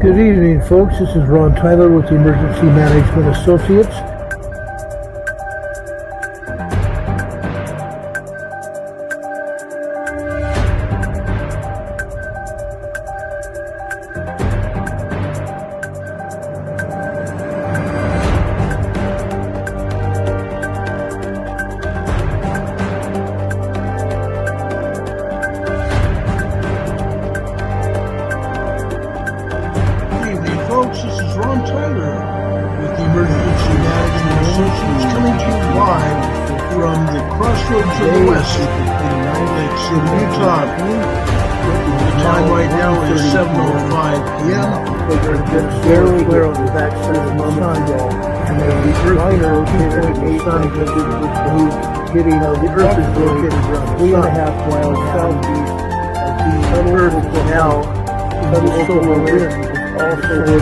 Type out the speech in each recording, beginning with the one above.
Good evening, folks. This is Ron Tyler with the Emergency Management Associates. This is Ron Tyler with the Emergency Management Associates coming to you live from the crossroads of the West Lake City, Utah. The time right now is 7:05 p.m. Very clear on the backside of the sun, and the earth is located in the sun hitting the earth is located around 3.5 miles southeast of the earth now. The solar wind is also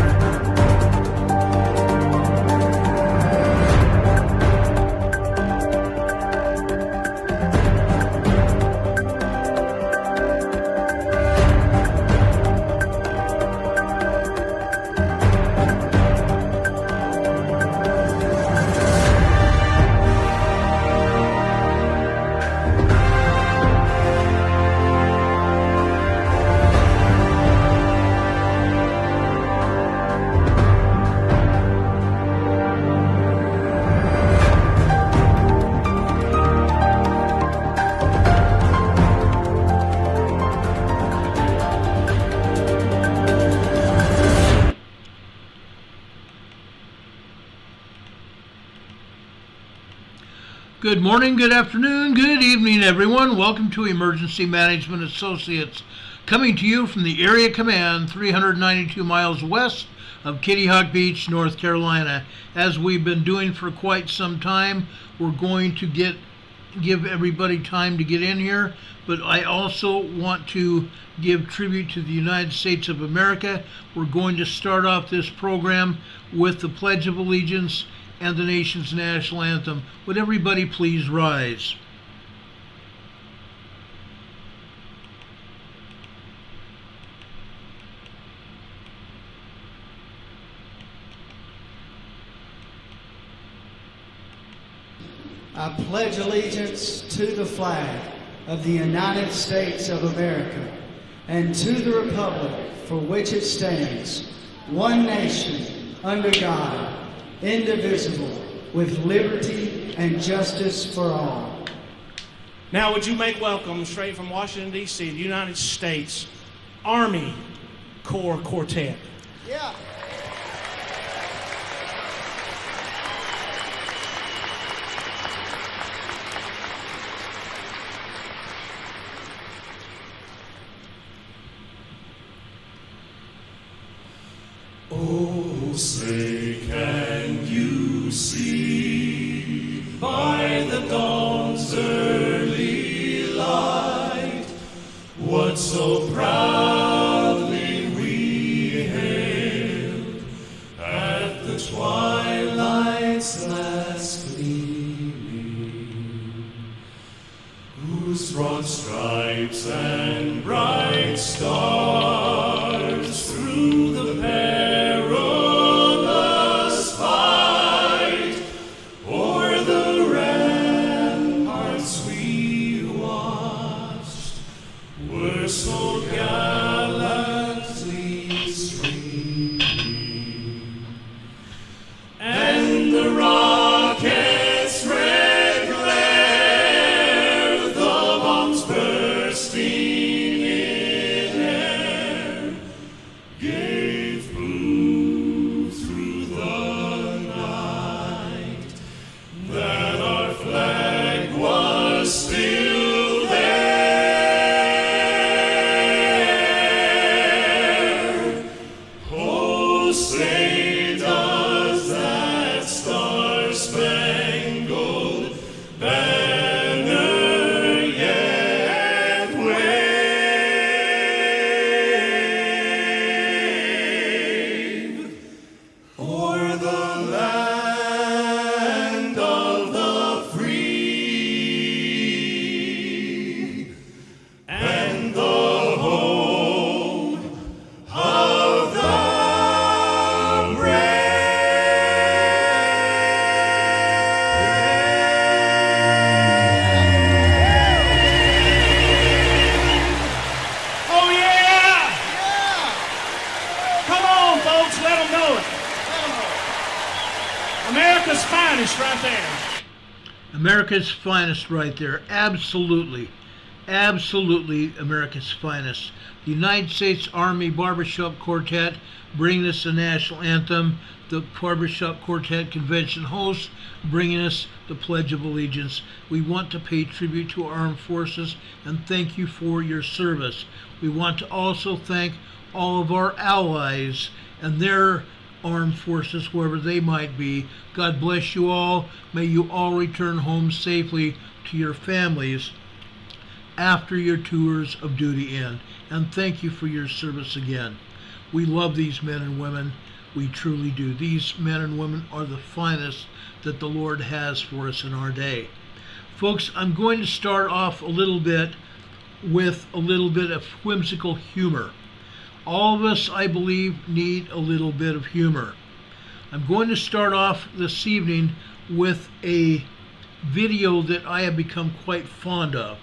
Good morning, good afternoon, good evening, everyone. Welcome to Emergency Management Associates, coming to you from the Area Command 392 miles west of Kitty Hawk Beach, North Carolina. As we've been doing for quite some time, we're going to give everybody time to get in here, but I also want to give tribute to the United States of America. We're going to start off this program with the Pledge of Allegiance and the nation's national anthem. Would everybody please rise? I pledge allegiance to the flag of the United States of America and to the republic for which it stands, one nation, under God, indivisible, with liberty and justice for all. Now would you make welcome, straight from Washington, D.C., the United States Army Corps Quartet. Yeah. Oh, say can you see by the dawn's early light what so proudly we hailed at the twilight's last gleaming, whose broad stripes and bright stars through the perilous fight o'er the ramparts we watched were so gallantly streaming, and the rocket's red glare, the bombs bursting in air, gave proof America's finest right there. Absolutely. Absolutely America's finest. The United States Army Barbershop Quartet bringing us the national anthem. The Barbershop Quartet Convention hosts bringing us the Pledge of Allegiance. We want to pay tribute to our armed forces and thank you for your service. We want to also thank all of our allies and their armed forces, wherever they might be. God bless you all. May you all return home safely to your families after your tours of duty end. And thank you for your service again. We love these men and women. We truly do. These men and women are the finest that the Lord has for us in our day. Folks, I'm going to start off a little bit with a little bit of whimsical humor. All of us, I believe, need a little bit of humor. I'm going to start off this evening with a video that I have become quite fond of.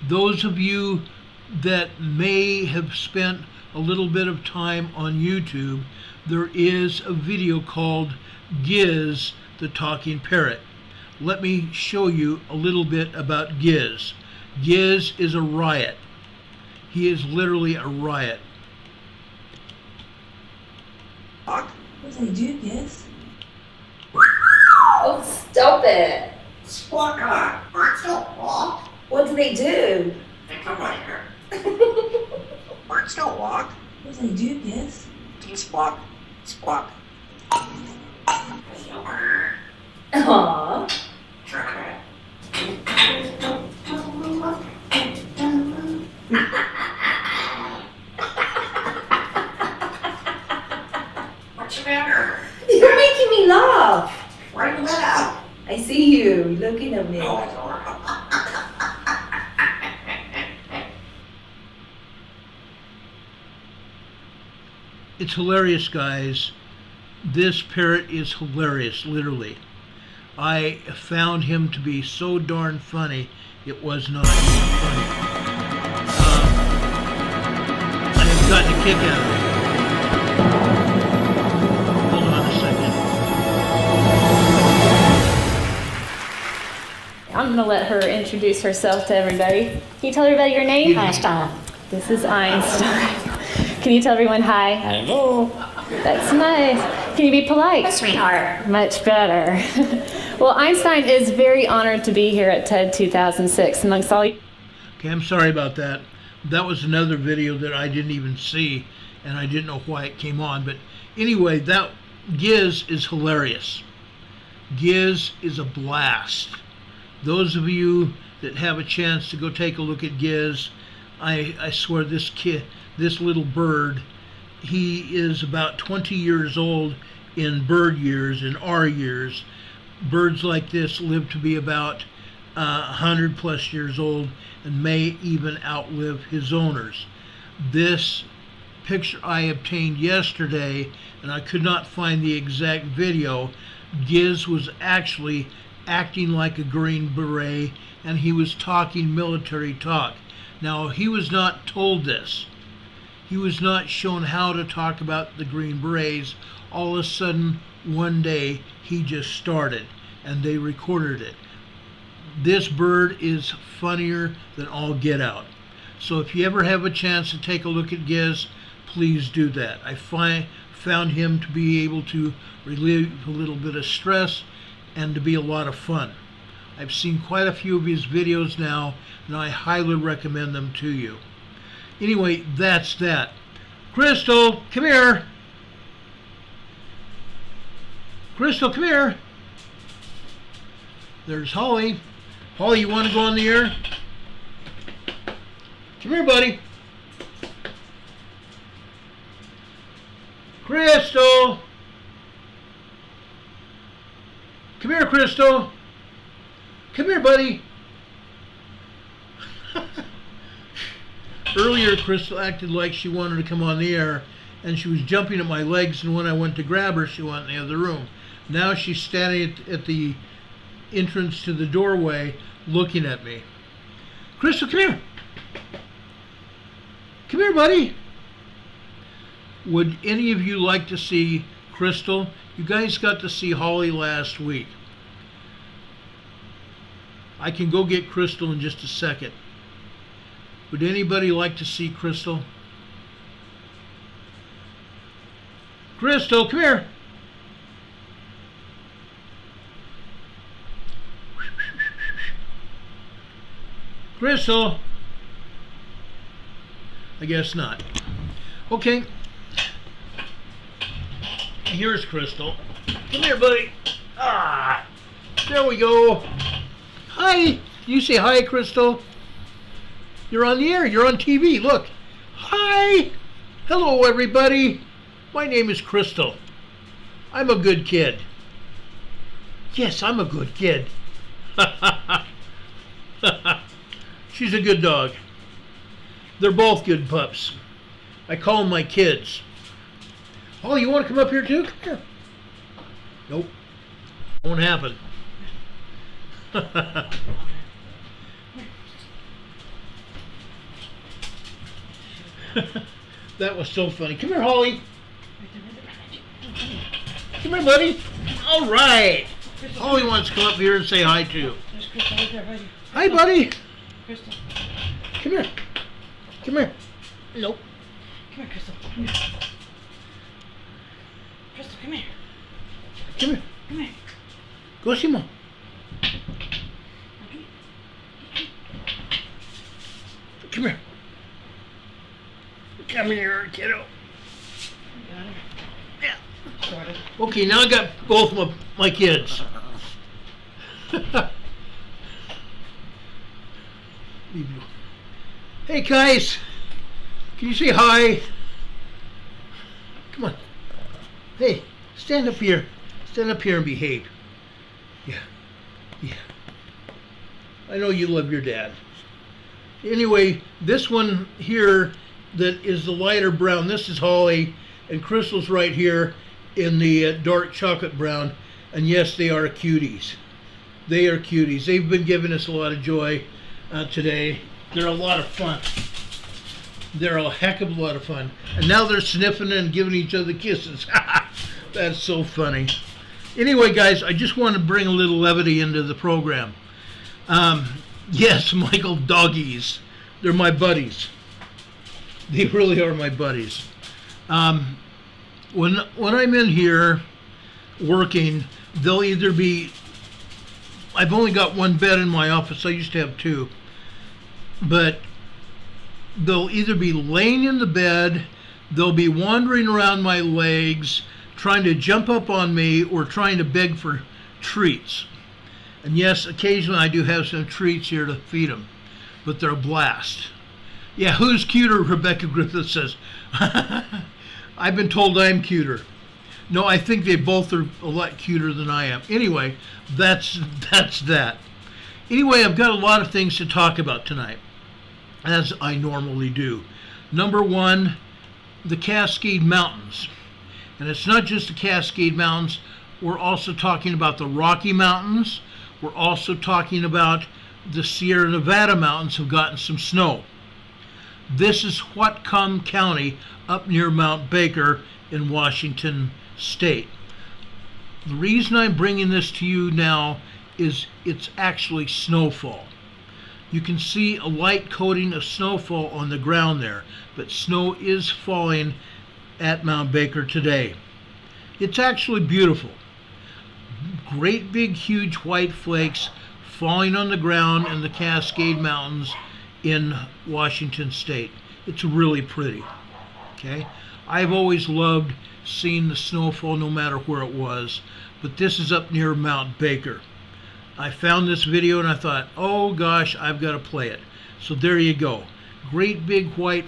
Those of you that may have spent a little bit of time on YouTube, there is a video called Giz, the Talking Parrot. Let me show you a little bit about Giz. Giz is a riot. He is literally a riot. What do they do, Giz? Oh, stop it. Squawker, what's the walk? What do they do? They come right here. What's the walk? What do they do, Giz? They squawk, squawk. Aww. What's the matter? You're making me laugh. Why do you let out? I see you looking at me. It's hilarious, guys. This parrot is hilarious, literally. I found him to be so darn funny, it was not even funny. I have gotten a kick out of it. Hold on a second. I'm going to let her introduce herself to everybody. Can you tell everybody your name? Einstein. This is Einstein. Can you tell everyone hi? Hello. That's nice. Can you be polite? Sweetheart. Much better. Well, Einstein is very honored to be here at TED 2006 amongst all you. Okay, I'm sorry about that. That was another video that I didn't even see, and I didn't know why it came on. But anyway, that Giz is hilarious. Giz is a blast. Those of you that have a chance to go take a look at Giz, I swear this kid, this little bird, he is about 20 years old in bird years, in our years. Birds like this live to be about 100 plus years old and may even outlive his owners. This picture I obtained yesterday, and I could not find the exact video. Giz was actually acting like a Green Beret, and he was talking military talk. Now, he was not told this. He was not shown how to talk about the Green Berets. All of a sudden, one day, he just started, and they recorded it. This bird is funnier than all get out. So if you ever have a chance to take a look at Giz, please do that. I found him to be able to relieve a little bit of stress and to be a lot of fun. I've seen quite a few of his videos now, and I highly recommend them to you. Anyway, that's that. Crystal, come here. Crystal, come here. There's Holly. Holly, you want to go on the air? Come here, buddy. Crystal. Come here, Crystal. Come here, buddy. Earlier, Crystal acted like she wanted to come on the air, and she was jumping at my legs, and when I went to grab her, she went in the other room. Now she's standing at the entrance to the doorway looking at me. Crystal, come here. Come here, buddy. Would any of you like to see Crystal? You guys got to see Holly last week. I can go get Crystal in just a second. Would anybody like to see Crystal? Crystal, come here. Crystal. I guess not. Okay. Here's Crystal. Come here, buddy. Ah, there we go. Hi. You say hi, Crystal. You're on the air. You're on TV. Look. Hi. Hello, everybody. My name is Crystal. I'm a good kid. Yes, I'm a good kid. She's a good dog. They're both good pups. I call them my kids. Oh, you want to come up here too? Come here. Nope. Won't happen. That was so funny. Come here, Holly. Come here, buddy. All right. Holly wants to come up here and say hi too. There's Crystal right there, buddy. Hi, buddy. Crystal. Come here. Come here. Nope. Come here, Crystal. Come here. Crystal, come here. Come here. Come here. Go see Mom. Come here. Come here, kiddo. Got it. Yeah. Got it. Okay, now I got both my kids. Hey guys, can you say hi? Come on. Hey, stand up here. Stand up here and behave. Yeah. Yeah. I know you love your dad. Anyway, this one here that is the lighter brown, this is Holly, and Crystal's right here in the dark chocolate brown. And yes, they are cuties. They are cuties. They've been giving us a lot of joy today. They're a lot of fun. They're a heck of a lot of fun. And now they're sniffing and giving each other kisses. That's so funny. Anyway, guys, I just want to bring a little levity into the program. Yes, Michael, doggies. They're my buddies. They really are my buddies. When I'm in here working, they'll either be, I've only got one bed in my office. I used to have two. But they'll either be laying in the bed, they'll be wandering around my legs, trying to jump up on me, or trying to beg for treats. And yes, occasionally I do have some treats here to feed them, but they're a blast. Yeah, who's cuter? Rebecca Griffith says. I've been told I'm cuter. No, I think they both are a lot cuter than I am. Anyway, that's that. Anyway, I've got a lot of things to talk about tonight, as I normally do. Number one, the Cascade Mountains. And it's not just the Cascade Mountains. We're also talking about the Rocky Mountains. We're also talking about the Sierra Nevada mountains have gotten some snow. This is Whatcom County up near Mount Baker in Washington State. The reason I'm bringing this to you now is it's actually snowfall. You can see a light coating of snowfall on the ground there, but snow is falling at Mount Baker today. It's actually beautiful. Great big huge white flakes falling on the ground in the Cascade Mountains in Washington State. It's really pretty. Okay? I've always loved seeing the snowfall no matter where it was, but this is up near Mount Baker. I found this video and I thought, oh gosh, I've got to play it. So there you go. Great big white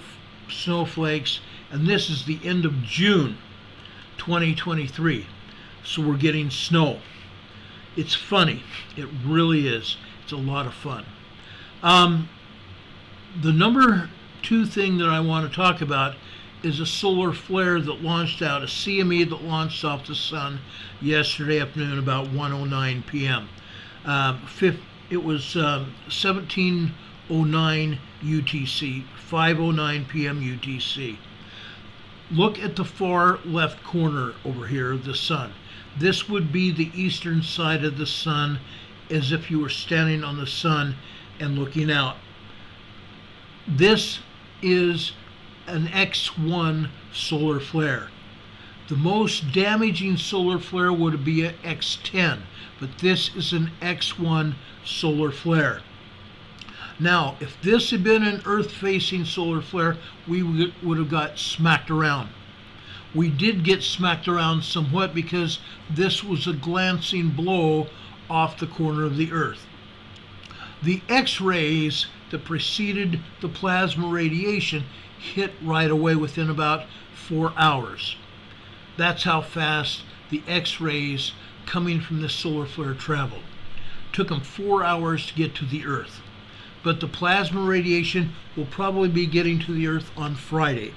snowflakes, and this is the end of June 2023. So we're getting snow. It's funny. It really is. It's a lot of fun. The number two thing that I want to talk about is a solar flare that launched out, a CME that launched off the sun yesterday afternoon about 1:09 p.m. It was 17:09 UTC, 5:09 p.m. UTC. Look at the far left corner over here of the sun. This would be the eastern side of the sun as if you were standing on the sun and looking out. This is an X1 solar flare. The most damaging solar flare would be an X10, but this is an X1 solar flare. Now, if this had been an Earth-facing solar flare, we would have got smacked around. We did get smacked around somewhat because this was a glancing blow off the corner of the Earth. The X-rays that preceded the plasma radiation hit right away within about 4 hours. That's how fast the X-rays coming from the solar flare traveled. Took them 4 hours to get to the Earth. But the plasma radiation will probably be getting to the Earth on Friday.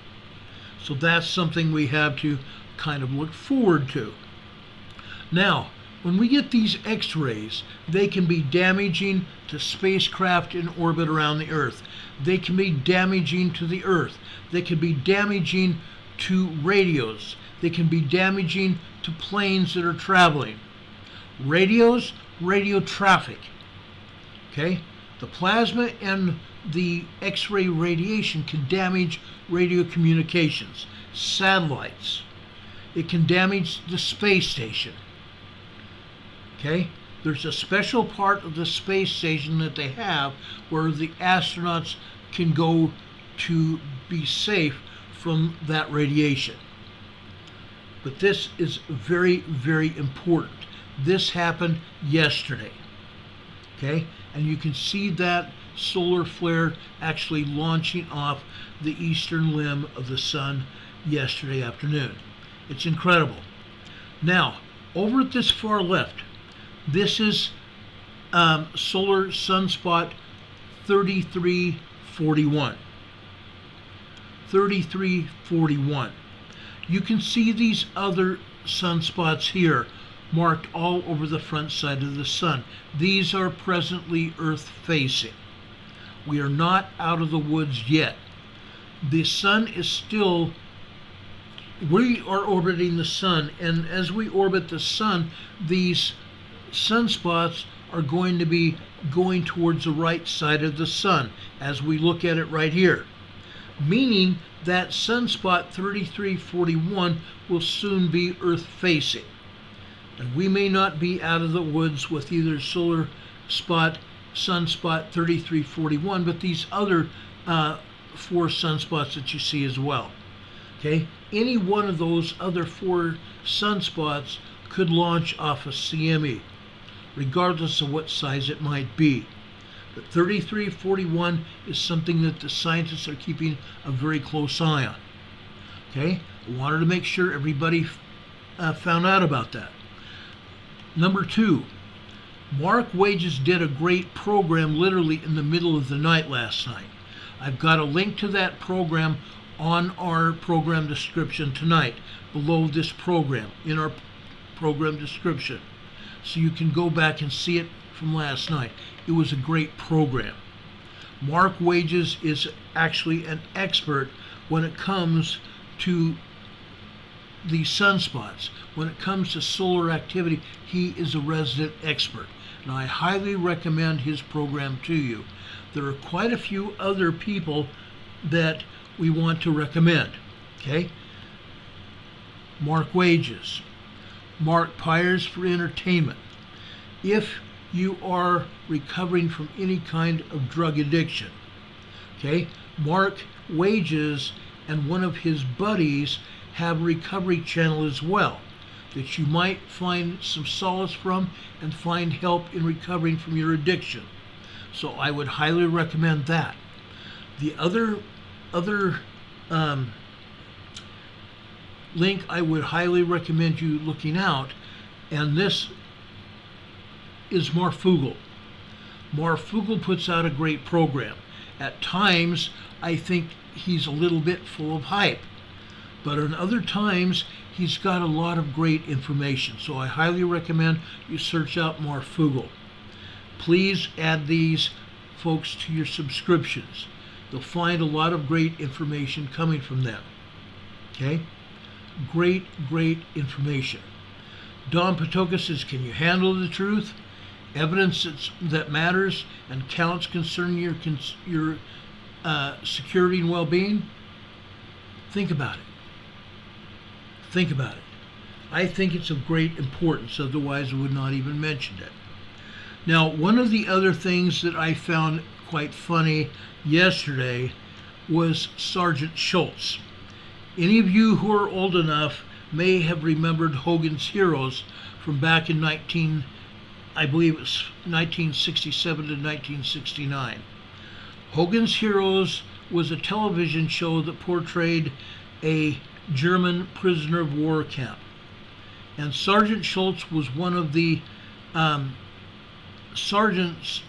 So that's something we have to kind of look forward to. Now, when we get these X-rays, they can be damaging to spacecraft in orbit around the Earth. They can be damaging to the Earth. They can be damaging to radios. They can be damaging to planes that are traveling. Radios, radio traffic. Okay? The plasma and the X-ray radiation can damage radio communications, satellites. It can damage the space station. Okay? There's a special part of the space station that they have where the astronauts can go to be safe from that radiation. But this is very, very important. This happened yesterday. Okay? And you can see that solar flare actually launching off the eastern limb of the sun yesterday afternoon. It's incredible. Now, over at this far left, this is solar sunspot 3341. 3341. You can see these other sunspots here marked all over the front side of the sun. These are presently Earth-facing. We are not out of the woods yet. The sun is still, we are orbiting the sun, and as we orbit the sun, these sunspots are going to be going towards the right side of the sun, as we look at it right here. Meaning that sunspot 3341 will soon be Earth-facing. And we may not be out of the woods with either solar spot, sunspot 3341, but these other 4 sunspots that you see as well. Okay? Any one of those other 4 sunspots could launch off a CME, regardless of what size it might be. But 3341 is something that the scientists are keeping a very close eye on. Okay? I wanted to make sure everybody found out about that. Number 2, Mark Wages did a great program literally in the middle of the night last night. I've got a link to that program on our program description tonight, below this program, in our program description. So you can go back and see it from last night. It was a great program. Mark Wages is actually an expert when it comes to the sunspots. When it comes to solar activity, he is a resident expert. And I highly recommend his program to you. There are quite a few other people that we want to recommend. Okay? Mark Wages. Mark Pyers for entertainment. If you are recovering from any kind of drug addiction, okay, Mark Wages and one of his buddies have a recovery channel as well that you might find some solace from and find help in recovering from your addiction. So I would highly recommend that. The other link I would highly recommend you looking out, and this is Marfugel. Marfugel puts out a great program. At times, I think he's a little bit full of hype, but at other times, he's got a lot of great information. So I highly recommend you search out Marfugel. Please add these folks to your subscriptions. You'll find a lot of great information coming from them. Okay? Great, great information. Don Patoka says, can you handle the truth? evidence that matters and counts concerning your security and well-being, think about it. Think about it. I think it's of great importance, otherwise I would not even mention it. Now, one of the other things that I found quite funny yesterday was Sergeant Schultz. Any of you who are old enough may have remembered Hogan's Heroes from back in I believe it was 1967 to 1969. Hogan's Heroes was a television show that portrayed a German prisoner of war camp. And Sergeant Schultz was one of the sergeants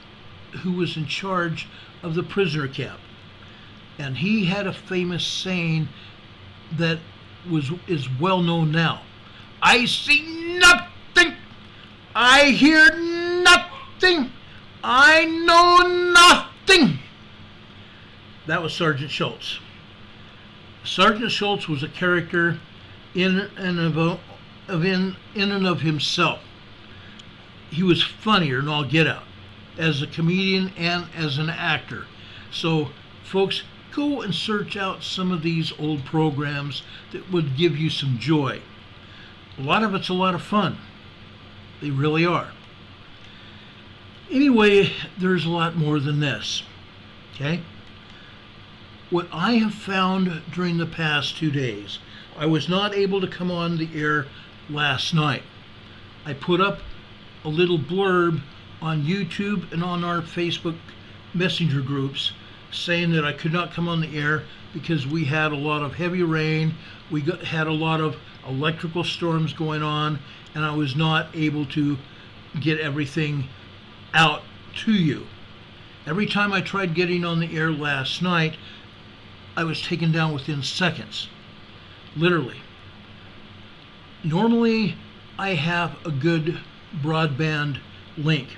who was in charge of the prisoner camp. And he had a famous saying that is well known now. I see nothing. I hear nothing. I know nothing. That was Sergeant Schultz. Sergeant Schultz was a character in and of himself. He was funnier than all get out as a comedian and as an actor. So, folks, go and search out some of these old programs that would give you some joy. A lot of it's a lot of fun. They really are. Anyway, there's a lot more than this. Okay? What I have found during the past 2 days, I was not able to come on the air last night. I put up a little blurb on YouTube and on our Facebook messenger groups saying that I could not come on the air because we had a lot of heavy rain, had a lot of electrical storms going on, and I was not able to get everything out to you. Every time I tried getting on the air last night, I was taken down within seconds, literally. Normally, I have a good broadband link.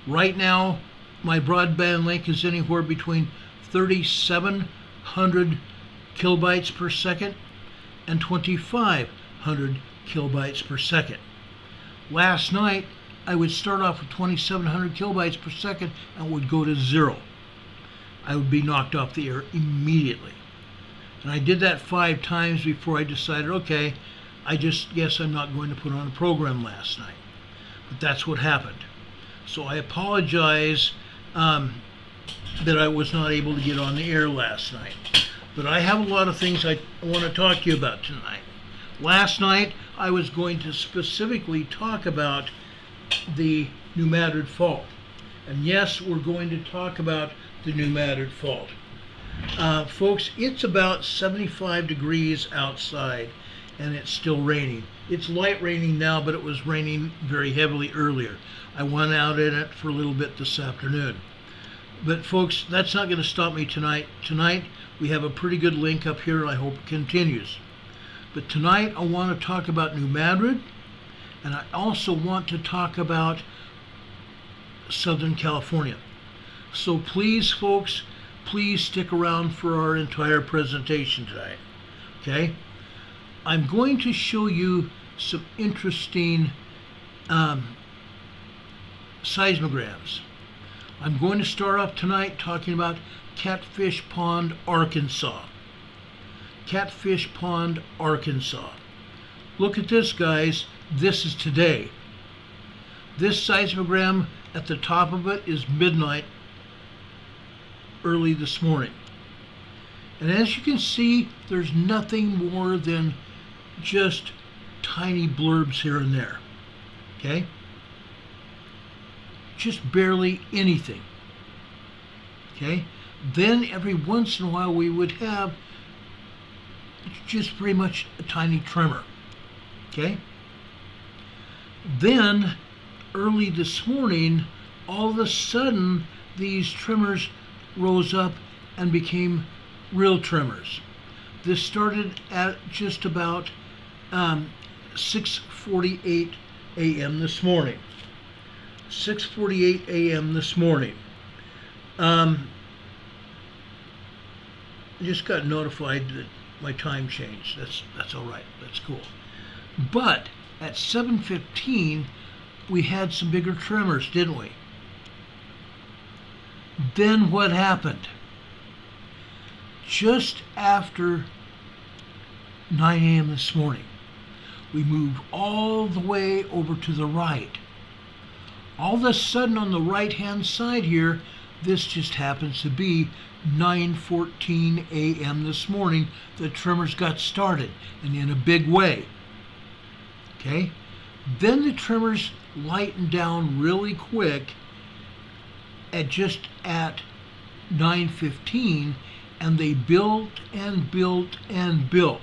Right now, my broadband link is anywhere between 3,700 kilobytes per second and 2,500 kilobytes per second. Last night, I would start off with 2,700 kilobytes per second and would go to 0. I would be knocked off the air immediately. And I did that 5 times before I decided, okay, I just guess I'm not going to put on a program last night. But that's what happened. So I apologize that I was not able to get on the air last night. But I have a lot of things I want to talk to you about tonight. Last night, I was going to specifically talk about the New Madrid Fault. And yes, we're going to talk about the New Madrid Fault. Folks, it's about 75 degrees outside and it's still raining. It's light raining now, but it was raining very heavily earlier. I went out in it for a little bit this afternoon. But folks, that's not going to stop me tonight. Tonight, we have a pretty good link up here, and I hope it continues. But tonight, I want to talk about New Madrid, and I also want to talk about Southern California. So please, folks, please stick around for our entire presentation tonight. Okay? I'm going to show you some interesting seismograms. I'm going to start off tonight talking about Catfish Pond, Arkansas. Catfish Pond, Arkansas. Look at this, guys. This is today. This seismogram at the top of it is midnight early this morning. And as you can see, there's nothing more than just tiny blurbs here and there. Okay? Just barely anything. Okay? Then every once in a while we would have just very much a tiny tremor. Okay? Then early this morning, all of a sudden these tremors rose up and became real tremors. This started at just about 6:48 a.m. this morning. 6:48 a.m. this morning. I just got notified that my time changed. That's all right. That's cool. But at 7:15, we had some bigger tremors, didn't we? Then what happened? Just after 9 a.m. this morning, we moved all the way over to the right. All of a sudden on the right-hand side here, this just happens to be 9:14 a.m. this morning, the tremors got started, and in a big way. Okay? Then the tremors lightened down really quick at 9:15, and they built and built and built.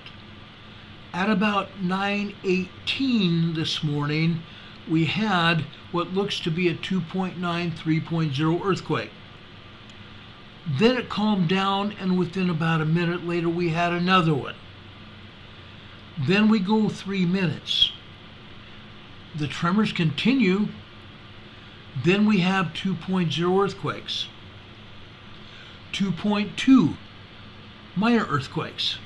At about 9:18 this morning, we had what looks to be a 2.9 3.0 earthquake. Then it calmed down, and within about a minute later we had another one. Then we go 3 minutes. The tremors continue. Then we have 2.0 earthquakes. 2.2 minor earthquakes.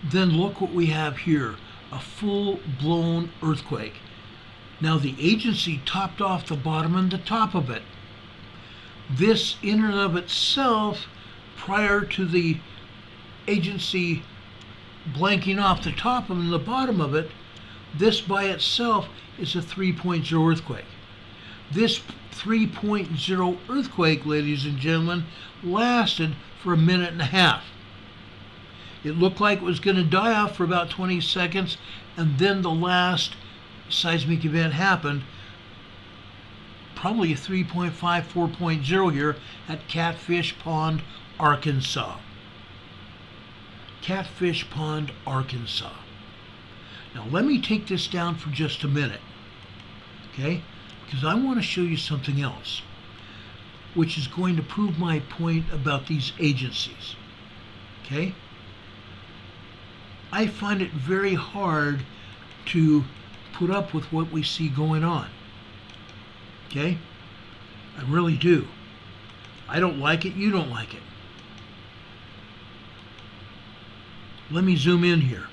Then look what we have here, a full-blown earthquake. Now the agency topped off the bottom and the top of it. This in and of itself, prior to the agency blanking off the top and the bottom of it, this by itself is a 3.0 earthquake. This 3.0 earthquake, ladies and gentlemen, lasted for 1.5 minutes. It looked like it was going to die off for about 20 seconds, and then the last seismic event happened, probably a 3.5, 4.0 here at Catfish Pond, Arkansas. Catfish Pond, Arkansas. Now let me take this down for just a minute, okay? Because I want to show you something else, which is going to prove my point about these agencies, okay? I find it very hard to put up with what we see going on, okay? I really do. I don't like it, you don't like it. Let me zoom in here,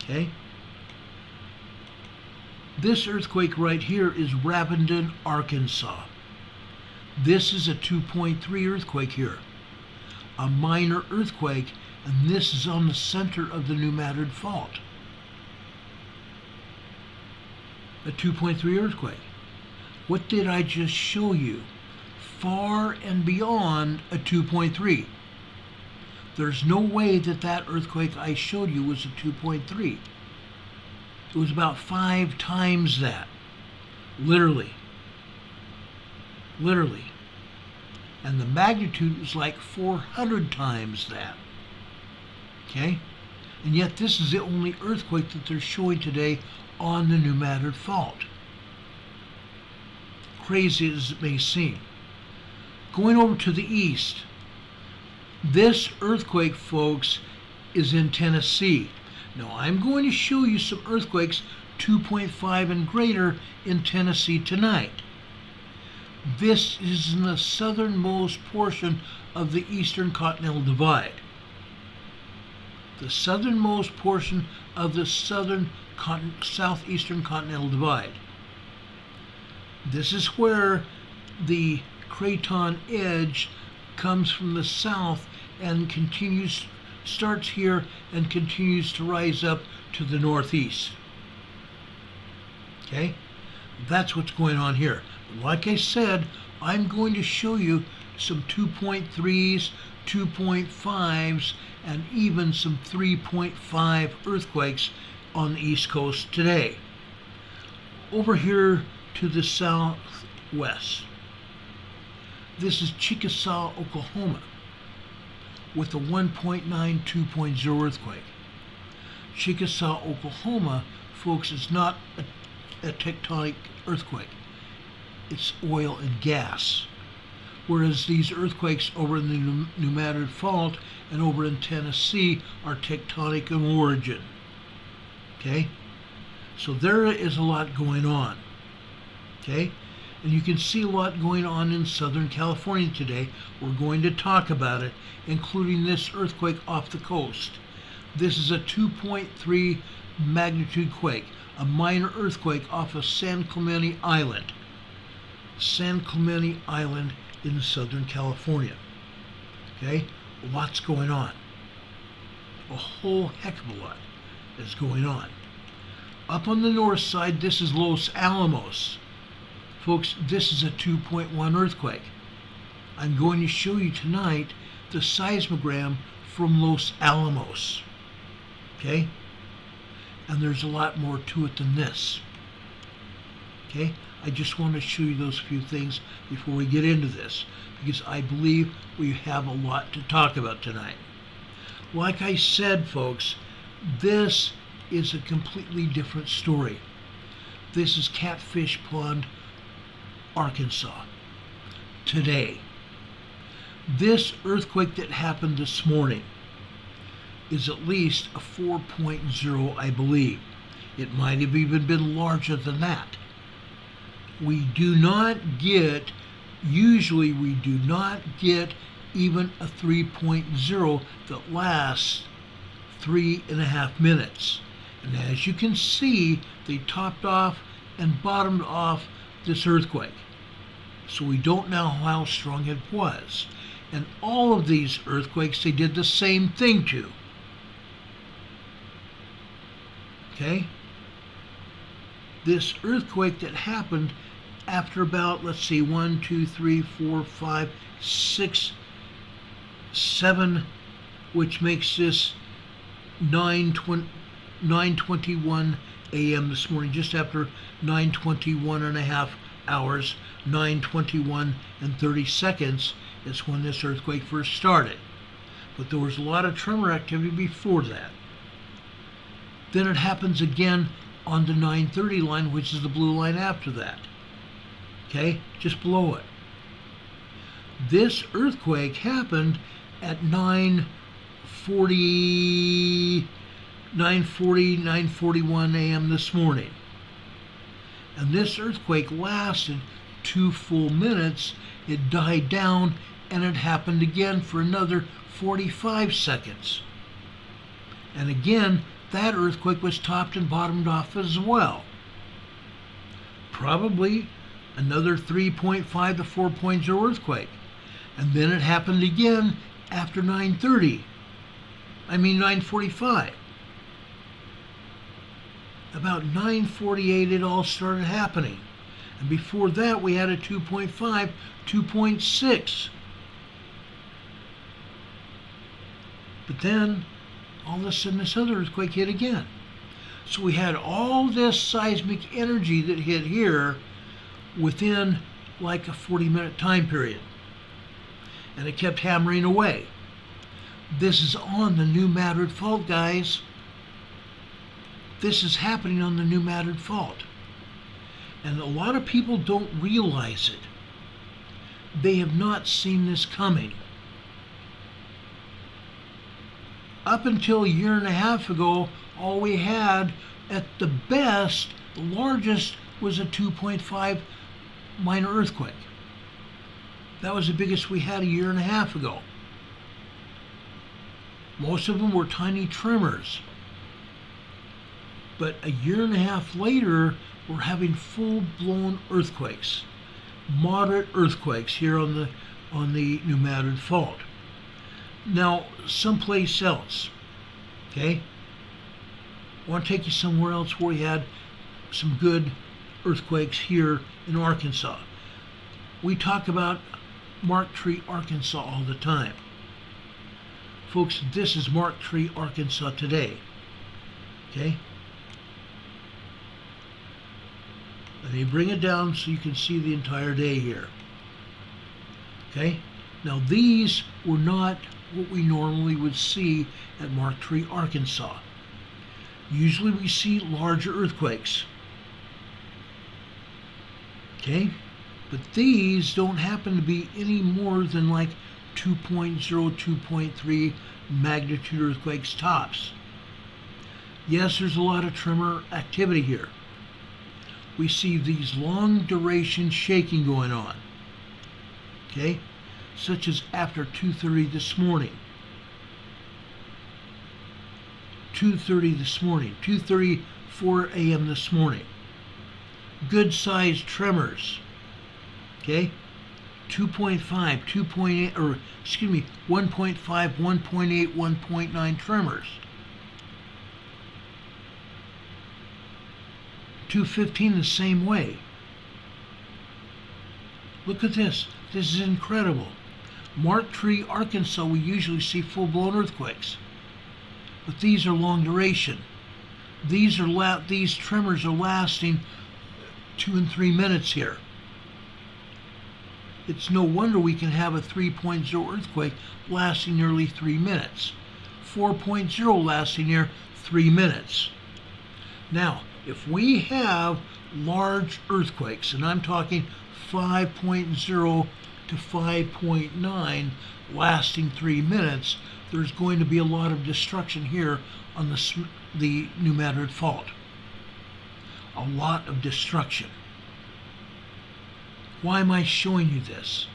okay? This earthquake right here is Rabindon, Arkansas. This is a 2.3 earthquake here, a minor earthquake, and this is on the center of the New Madrid Fault. A 2.3 earthquake. What did I just show you? Far and beyond a 2.3. There's no way that that earthquake I showed you was a 2.3. It was about 5 times that. Literally. Literally. And the magnitude was like 400 times that. Okay? And yet this is the only earthquake that they're showing today on the New Madrid Fault. Crazy as it may seem. Going over to the east, this earthquake, folks, is in Tennessee. Now I'm going to show you some earthquakes 2.5 and greater in Tennessee tonight. This is in the southernmost portion of the Eastern Continental Divide. The southernmost portion of the southeastern Continental Divide. This is where the Craton edge comes from the south and starts here and continues to rise up to the northeast. Okay? That's what's going on here. Like I said, I'm going to show you some 2.3s, 2.5s, and even some 3.5 earthquakes on the East Coast today. Over here to the southwest, this is Chickasaw, Oklahoma, with a 1.9 2.0 earthquake. Chickasaw, Oklahoma, folks, is not a tectonic earthquake. It's oil and gas. Whereas these earthquakes over in the New Madrid Fault and over in Tennessee are tectonic in origin. Okay? So there is a lot going on. Okay? And you can see a lot going on in Southern California today. We're going to talk about it, including this earthquake off the coast. This is a 2.3 magnitude quake, a minor earthquake off of San Clemente Island. San Clemente Island in Southern California. Okay? Lots going on. A whole heck of a lot is going on. Up on the north side, this is Los Alamos. Folks, this is a 2.1 earthquake. I'm going to show you tonight the seismogram from Los Alamos. Okay? And there's a lot more to it than this. Okay? I just want to show you those few things before we get into this, because I believe we have a lot to talk about tonight. Like I said, folks, this is a completely different story. This is Catfish Pond, Arkansas, today. This earthquake that happened this morning is at least a 4.0, I believe. It might have even been larger than that. We do not get, usually we do not get even a 3.0 that lasts 3.5 minutes. And as you can see, they topped off and bottomed off this earthquake. So we don't know how strong it was. And all of these earthquakes, they did the same thing to. Okay? This earthquake that happened after about, let's see, 1, 2, 3, 4, 5, 6, 7, which makes this 9:21 a.m. this morning, just after 9:21.5 hours, 9:21 and 30 seconds is when this earthquake first started. But there was a lot of tremor activity before that. Then it happens again on the 9:30 line, which is the blue line after that. Okay, just below it. This earthquake happened at 9:41 a.m. this morning. And this earthquake lasted 2 full minutes. It died down, and it happened again for another 45 seconds. And again, that earthquake was topped and bottomed off as well. Probably another 3.5 to 4.0 earthquake. And then it happened again after 9:45. About 9:48 it all started happening. And before that we had a 2.5, 2.6. But then all of a sudden this other earthquake hit again. So we had all this seismic energy that hit here within like a 40-minute time period. And it kept hammering away. This is on the New Madrid Fault, guys. This is happening on the New Madrid Fault. And a lot of people don't realize it. They have not seen this coming. Up until a year and a half ago, all we had, at the best, the largest was a 2.5 minor earthquake. That was the biggest we had a year and a half ago. Most of them were tiny tremors. But a year and a half later, we're having full-blown earthquakes, moderate earthquakes here on the New Madrid Fault. Now, someplace else, okay? I want to take you somewhere else where we had some good earthquakes here in Arkansas. We talk about Mark Tree, Arkansas all the time. Folks, this is Mark Tree, Arkansas today, okay? Let me bring it down so you can see the entire day here. Okay? Now these were not what we normally would see at Mark Tree, Arkansas. Usually we see larger earthquakes. Okay? But these don't happen to be any more than like 2.0, 2.3 magnitude earthquakes tops. Yes, there's a lot of tremor activity here. We see these long duration shaking going on, okay, such as after 2:30 this morning. 2:30 this morning, 2:34 a.m. this morning. Good sized tremors. Okay? 2.5, 2.8, or excuse me, 1.5, 1.8, 1.9 tremors. 2:15 the same way. Look at this. This is incredible. Madrid, Arkansas, we usually see full-blown earthquakes, but these are long duration. These tremors are lasting 2 and 3 minutes here. It's no wonder we can have a 3.0 earthquake lasting nearly 3 minutes. 4.0 lasting near 3 minutes. Now, if we have large earthquakes, and I'm talking 5.0 to 5.9 lasting 3 minutes, there's going to be a lot of destruction here on the New Madrid Fault. A lot of destruction. Why am I showing you this?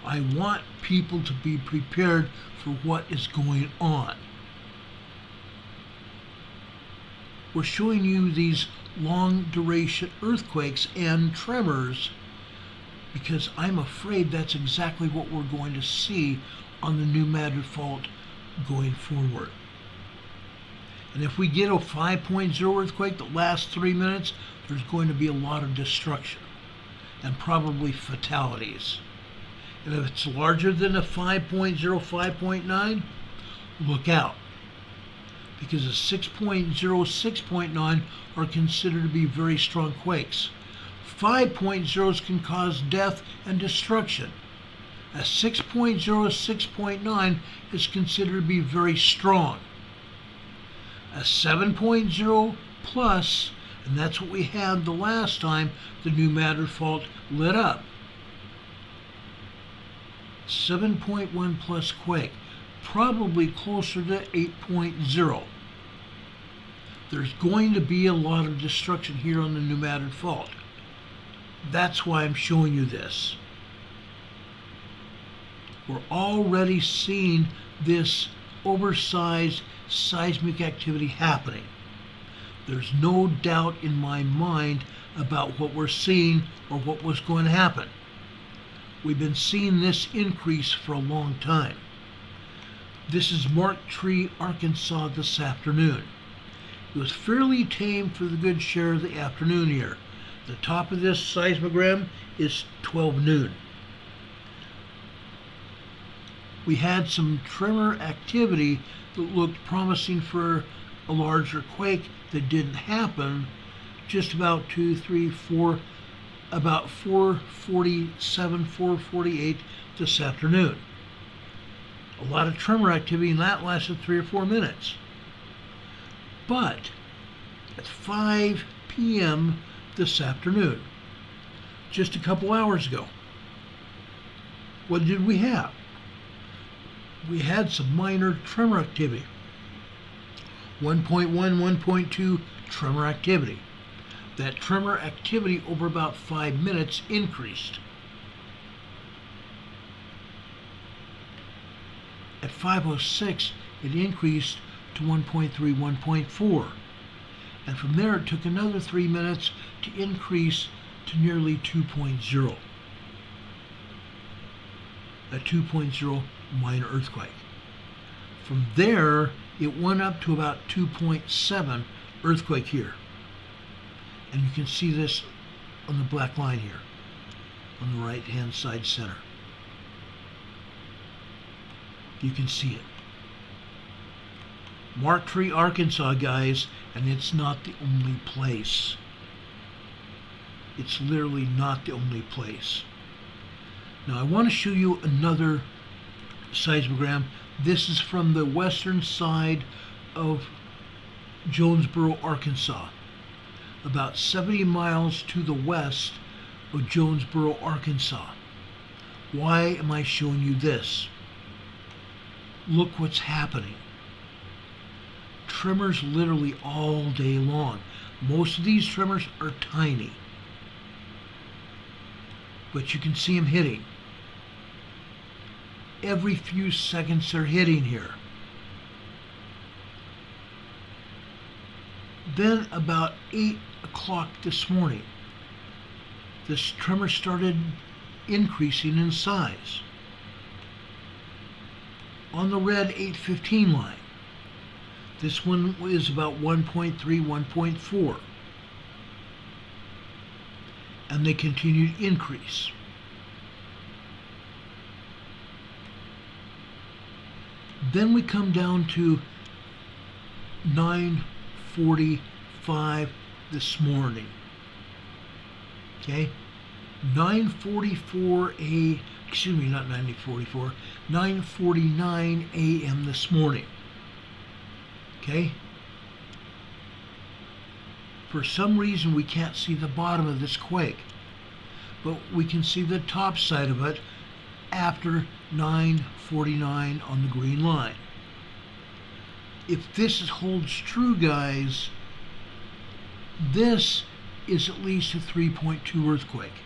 I want people to be prepared for what is going on. We're showing you these long duration earthquakes and tremors because I'm afraid that's exactly what we're going to see on the New Madrid Fault going forward. And if we get a 5.0 earthquake that lasts 3 minutes, there's going to be a lot of destruction and probably fatalities. And if it's larger than a 5.0, 5.9, look out. Because a 6.0, 6.9 are considered to be very strong quakes. 5.0s can cause death and destruction. A 6.0, 6.9 is considered to be very strong. A 7.0 plus, and that's what we had the last time the New Madrid Fault lit up. 7.1 plus quake, probably closer to 8.0. There's going to be a lot of destruction here on the New Madrid Fault. That's why I'm showing you this. We're already seeing this oversized seismic activity happening. There's no doubt in my mind about what we're seeing or what was going to happen. We've been seeing this increase for a long time. This is Madrid, Arkansas this afternoon. It was fairly tame for the good share of the afternoon here. The top of this seismogram is 12 noon. We had some tremor activity that looked promising for a larger quake that didn't happen just about about 4:47, 4:48 this afternoon. A lot of tremor activity, and that lasted 3 or 4 minutes. But at 5 p.m. this afternoon, just a couple hours ago, what did we have? We had some minor tremor activity. 1.1, 1.2 tremor activity. That tremor activity over about 5 minutes increased. At 5:06, it increased to 1.3, 1.4. And from there, it took another 3 minutes to increase to nearly 2.0. A 2.0 minor earthquake. From there, it went up to about 2.7 earthquake here. And you can see this on the black line here, on the right-hand side center. You can see it. Madrid, Arkansas, guys, and it's not the only place. It's literally not the only place. Now I want to show you another seismogram. This is from the western side of Jonesboro, Arkansas, about 70 miles to the west of Jonesboro, Arkansas. Why am I showing you this? Look what's happening. Tremors literally all day long. Most of these tremors are tiny, but you can see them hitting. Every few seconds they're hitting here. Then about 8 o'clock this morning, this tremor started increasing in size. On the red 815 line, this one is about 1.3, 1.4. And they continued to increase. Then we come down to 9:45 this morning. Okay? 9:49 a.m. this morning. Okay? For some reason we can't see the bottom of this quake, but we can see the top side of it after 9:49 on the green line. If this holds true, guys, this is at least a 3.2 earthquake.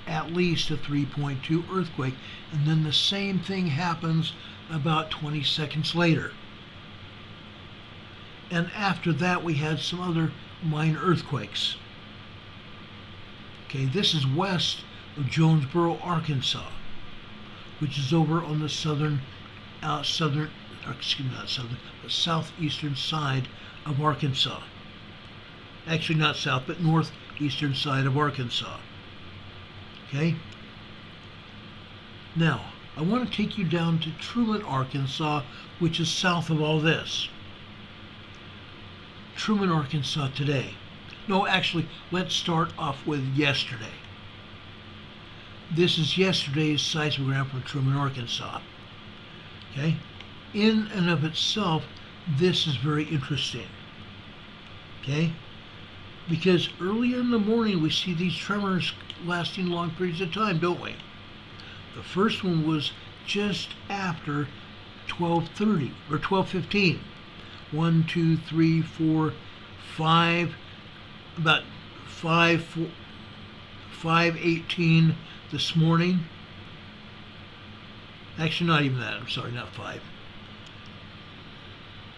At least a 3.2 earthquake, and then the same thing happens about 20 seconds later. And after that we had some other minor earthquakes. Okay, this is west of Jonesboro, Arkansas, which is over on the southeastern side of Arkansas. Actually not south, but northeastern side of Arkansas. Okay? Now, I want to take you down to Truman, Arkansas, which is south of all this. Truman, Arkansas today. No, actually, let's start off with yesterday. This is yesterday's seismogram from Truman, Arkansas. Okay? In and of itself, this is very interesting. Okay? Because early in the morning we see these tremors lasting long periods of time, don't we? The first one was just after 12:30 or 12:15. 1, 2, 3, 4, 5, about 5:18 this morning. Actually, not even that. I'm sorry, not 5.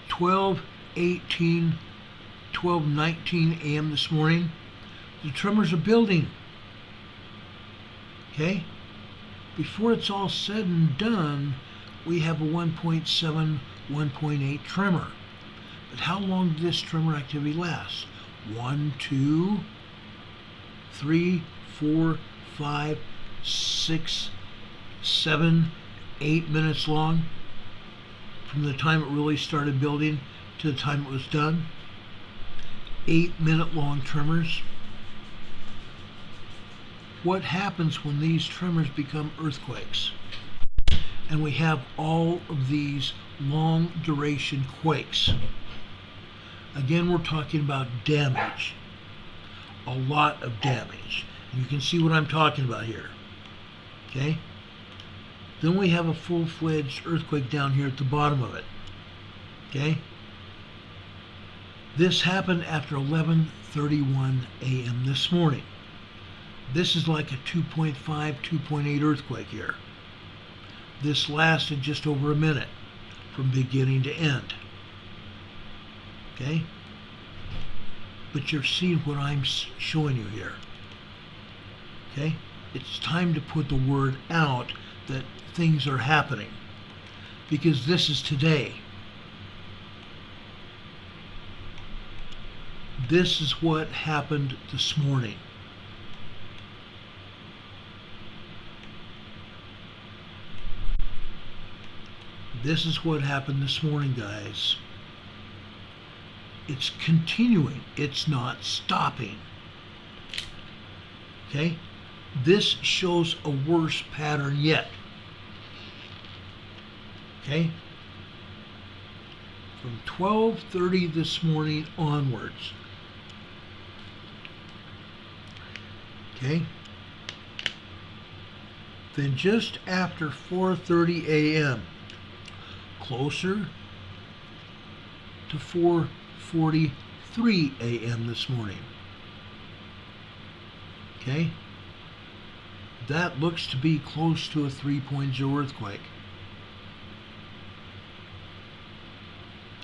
12:18, 12:19 a.m. this morning. The tremors are building. Okay? Before it's all said and done, we have a 1.7, 1.8 tremor. But how long did this tremor activity last? 1, 2, 3, 4, 5, 6, 7, 8 minutes long from the time it really started building to the time it was done. 8-minute long tremors. What happens when these tremors become earthquakes? And we have all of these long duration quakes. Again, we're talking about damage. A lot of damage. And you can see what I'm talking about here. Okay? Then we have a full-fledged earthquake down here at the bottom of it. Okay? This happened after 11:31 a.m. this morning. This is like a 2.5, 2.8 earthquake here. This lasted just over a minute from beginning to end. Okay? But you're seeing what I'm showing you here. Okay? It's time to put the word out that things are happening. Because this is today. This is what happened this morning. This is what happened this morning, guys. It's continuing. It's not stopping. Okay? This shows a worse pattern yet. Okay? From 12:30 this morning onwards. Okay? Then just after 4:30 a.m., closer to 4:43 a.m. this morning. Okay? That looks to be close to a 3.0 earthquake.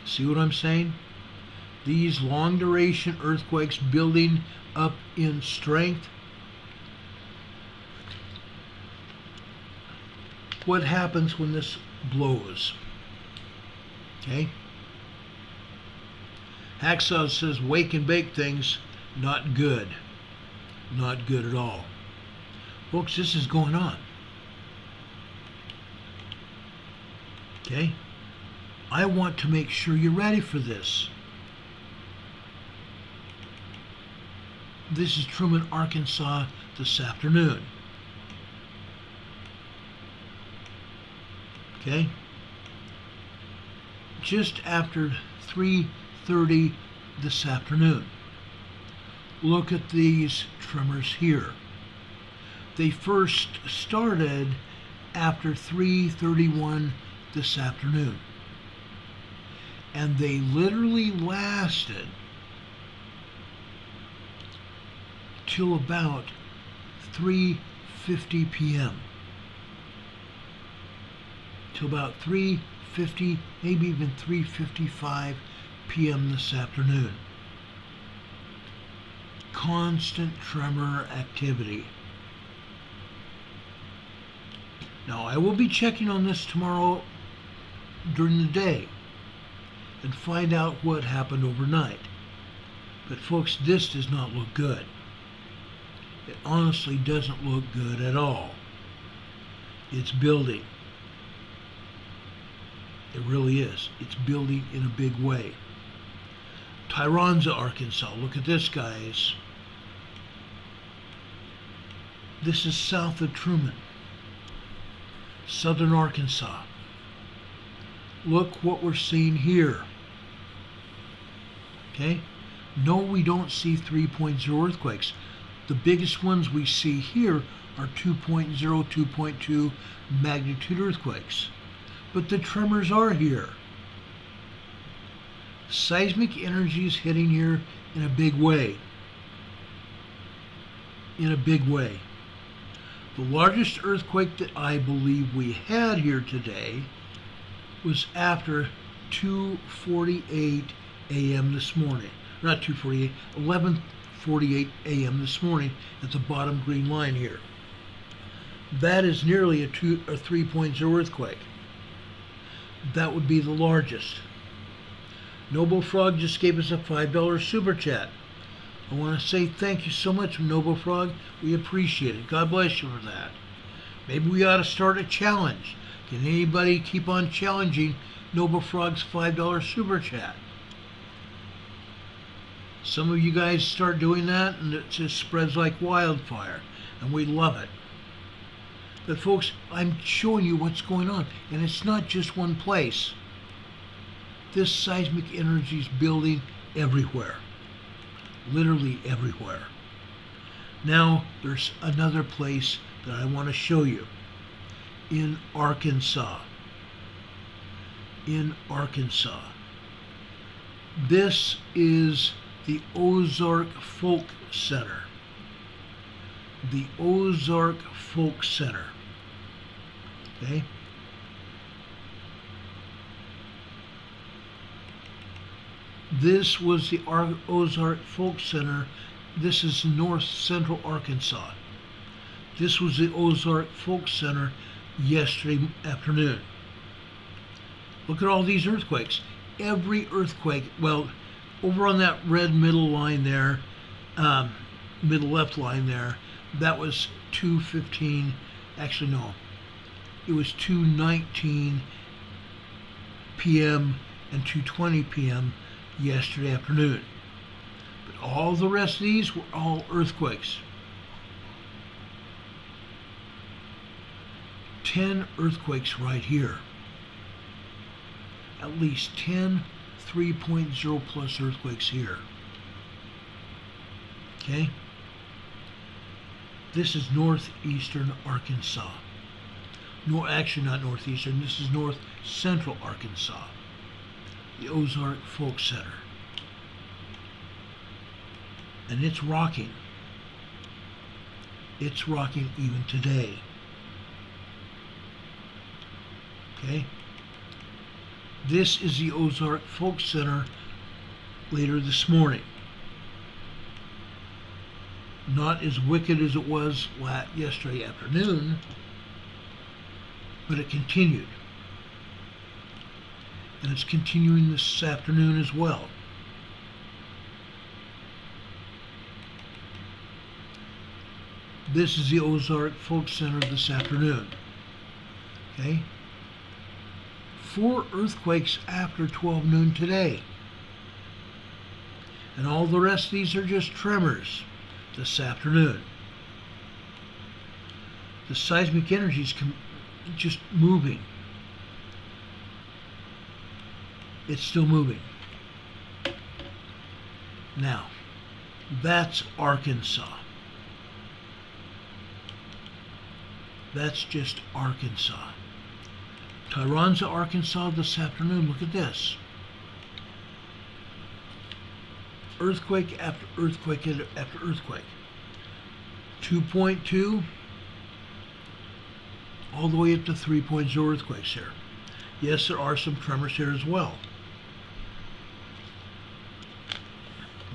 See what I'm saying? these long duration earthquakes building up in strength, what happens when this blows? Okay? Hacksaw says wake and bake things, not good. Not good at all. Folks, this is going on. Okay? I want to make sure you're ready for this. This is Truman, Arkansas this afternoon. Okay? Just after 3:30 this afternoon. Look at these tremors here. They first started after 3:31 this afternoon. And they literally lasted till about 3:50 p.m. Till about 3:50, maybe even 3:55 p.m. this afternoon. Constant tremor activity. Now, I will be checking on this tomorrow during the day and find out what happened overnight. But folks, this does not look good. It honestly doesn't look good at all. It's building. It really is. It's building in a big way. Tyronza, Arkansas. Look at this, guys. This is south of Truman. Southern Arkansas. Look what we're seeing here. Okay? No, we don't see 3.0 earthquakes. The biggest ones we see here are 2.0, 2.2 magnitude earthquakes. But the tremors are here. Seismic energy is hitting here in a big way. In a big way. The largest earthquake that I believe we had here today was after 2:48 a.m. this morning. Not 2:48, 11:48 a.m. this morning at the bottom green line here. That is nearly a 3.0 earthquake. That would be the largest. Noble Frog just gave us a $5 super chat. I want to say thank you so much, Noble Frog. We appreciate it. God bless you for that. Maybe we ought to start a challenge. Can anybody keep on challenging Noble Frog's $5 super chat? Some of you guys start doing that and it just spreads like wildfire. And we love it. But folks, I'm showing you what's going on. And it's not just one place. This seismic energy is building everywhere. Literally everywhere. Now, there's another place that I want to show you. In Arkansas. In Arkansas. This is the Ozark Folk Center. The Ozark Folk Center. Okay? This was the Ozark Folk Center. This is north central Arkansas. This was the Ozark Folk Center yesterday afternoon. Look at all these earthquakes. Every earthquake, well, over on that red middle line there, middle left line there, that was 2:15, actually no, it was 2:19 p.m. and 2:20 p.m. yesterday afternoon. But all the rest of these were all earthquakes. 10 earthquakes right here. At least 10 3.0 plus earthquakes here. Okay? This is northeastern Arkansas. No, actually not northeastern, this is north central Arkansas. The Ozark Folk Center. And it's rocking. It's rocking even today. Okay? This is the Ozark Folk Center later this morning. Not as wicked as it was yesterday afternoon, but it continued. And it's continuing this afternoon as well. This is the Ozark Folk Center this afternoon. Okay? 4 earthquakes after 12 noon today. And all the rest of these are just tremors this afternoon. The seismic energy is just moving. It's still moving. Now, that's Arkansas. That's just Arkansas. Tyronza, Arkansas this afternoon. Look at this. Earthquake after earthquake after earthquake. 2.2 all the way up to 3.0 earthquakes here. Yes, there are some tremors here as well.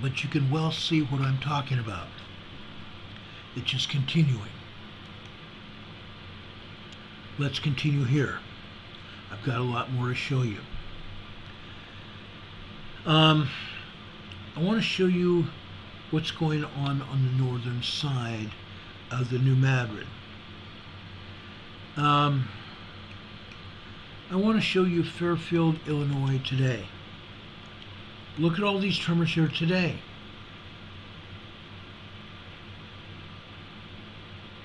But you can well see what I'm talking about. It's just continuing. Let's continue here. I've got a lot more to show you. I want to show you what's going on the northern side of the New Madrid. I want to show you Fairfield, Illinois today. Look at all these tremors here today.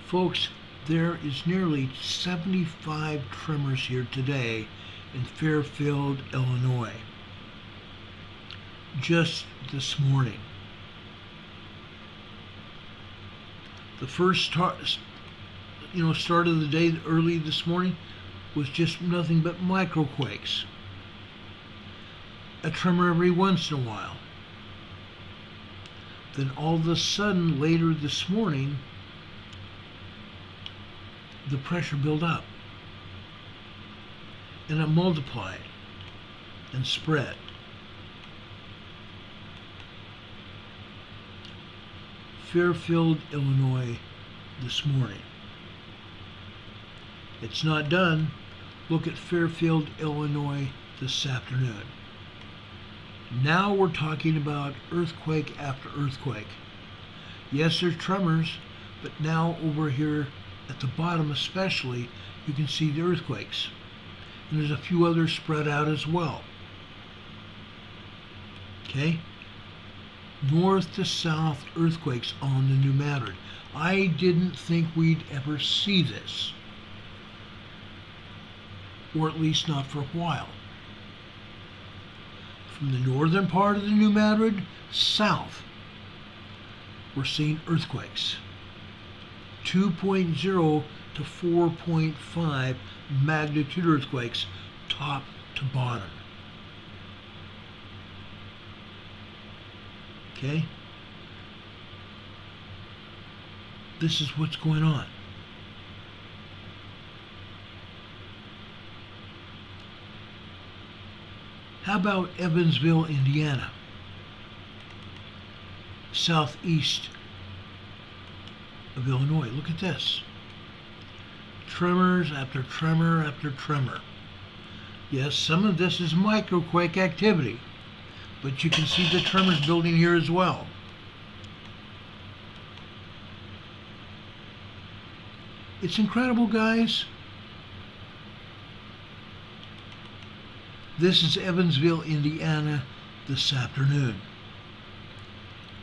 Folks, there is nearly 75 tremors here today in Fairfield, Illinois. Just this morning. The first start of the day early this morning was just nothing but microquakes. A tremor every once in a while. Then all of a sudden, later this morning, the pressure built up. And it multiplied and spread. Fairfield, Illinois this morning. It's not done. Look at Fairfield, Illinois this afternoon. Now we're talking about earthquake after earthquake. Yes, there's tremors, but now over here at the bottom especially, you can see the earthquakes. And there's a few others spread out as well. Okay? North to south earthquakes on the New Madrid. I didn't think we'd ever see this. Or at least not for a while. From the northern part of the New Madrid south, we're seeing earthquakes. 2.0 to 4.5 magnitude earthquakes, top to bottom. Okay? This is what's going on. How about Evansville, Indiana? Southeast of Illinois. Look at this. Tremors after tremor after tremor. Yes, some of this is microquake activity, but you can see the tremors building here as well. It's incredible, guys. This is Evansville, Indiana this afternoon.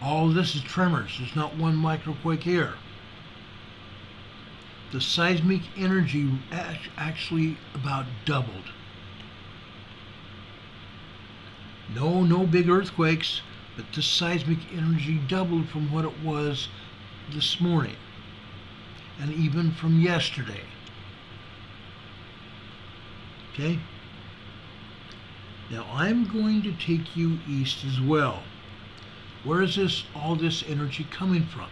All of this is tremors. There's not one microquake here. The seismic energy actually about doubled. No big earthquakes, but the seismic energy doubled from what it was this morning, and even from yesterday. Okay? Now I'm going to take you east as well. Where is all this energy coming from?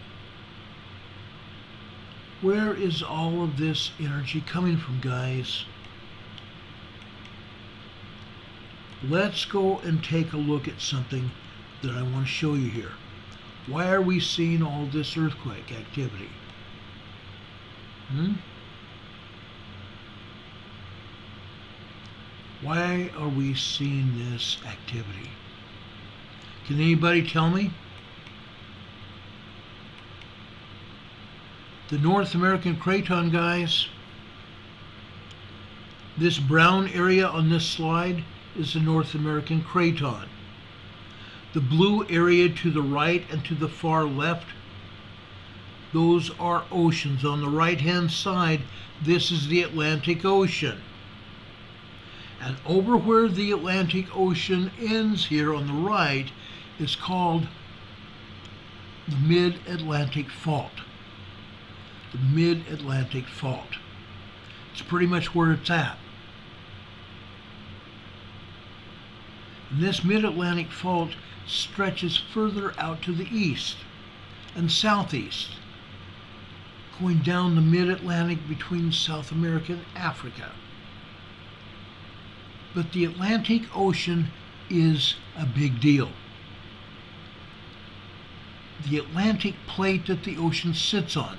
Where is all of this energy coming from, guys? Let's go and take a look at something that I want to show you here. Why are we seeing all this earthquake activity? Why are we seeing this activity? Can anybody tell me? The North American Craton, guys, this brown area on this slide is the North American Craton. The blue area to the right and to the far left, those are oceans. On the right-hand side, this is the Atlantic Ocean. And over where the Atlantic Ocean ends here on the right is called the Mid-Atlantic Fault. The Mid-Atlantic Fault. It's pretty much where it's at. And this Mid-Atlantic Fault stretches further out to the east and southeast, going down the Mid-Atlantic between South America and Africa. But the Atlantic Ocean is a big deal. The Atlantic plate that the ocean sits on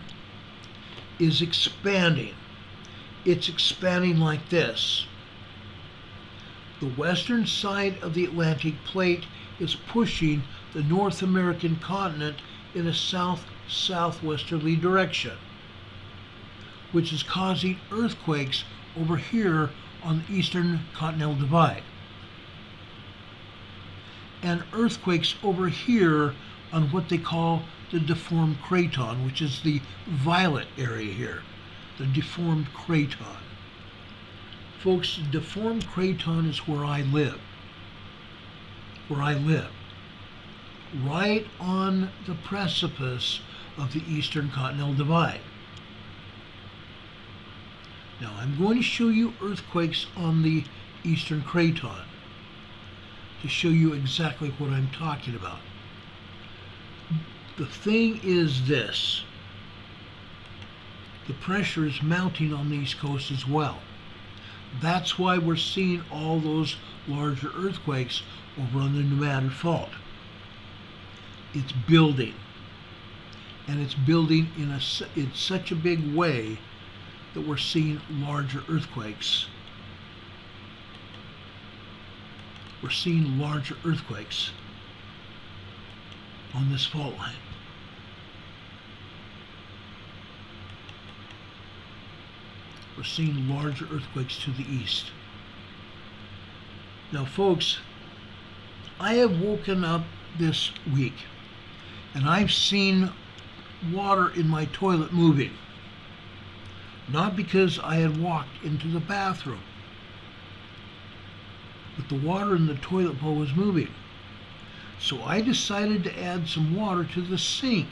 is expanding. It's expanding like this. The western side of the Atlantic plate is pushing the North American continent in a south-southwesterly direction, which is causing earthquakes over here on the Eastern Continental Divide, and earthquakes over here on what they call the deformed craton, which is the violet area here, the deformed craton. Folks, the deformed craton is where I live. Right on the precipice of the Eastern Continental Divide. Now, I'm going to show you earthquakes on the Eastern Craton to show you exactly what I'm talking about. The thing is this: the pressure is mounting on the East Coast as well. That's why we're seeing all those larger earthquakes over on the Madrid Fault. It's building, and it's building in such a big way that we're seeing larger earthquakes. We're seeing larger earthquakes on this fault line. We're seeing larger earthquakes to the east. Now, folks, I have woken up this week and I've seen water in my toilet moving. Not because I had walked into the bathroom, but the water in the toilet bowl was moving. So I decided to add some water to the sink.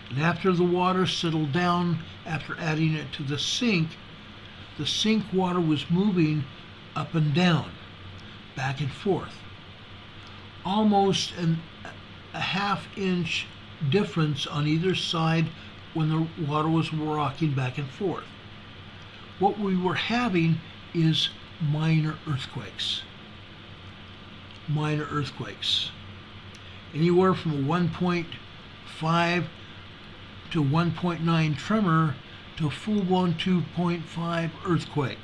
And after the water settled down, after adding it to the sink water was moving up and down, back and forth. Almost a half-inch difference on either side when the water was rocking back and forth. What we were having is minor earthquakes. Minor earthquakes. Anywhere from a 1.5 to 1.9 tremor to a full-blown 2.5 earthquake.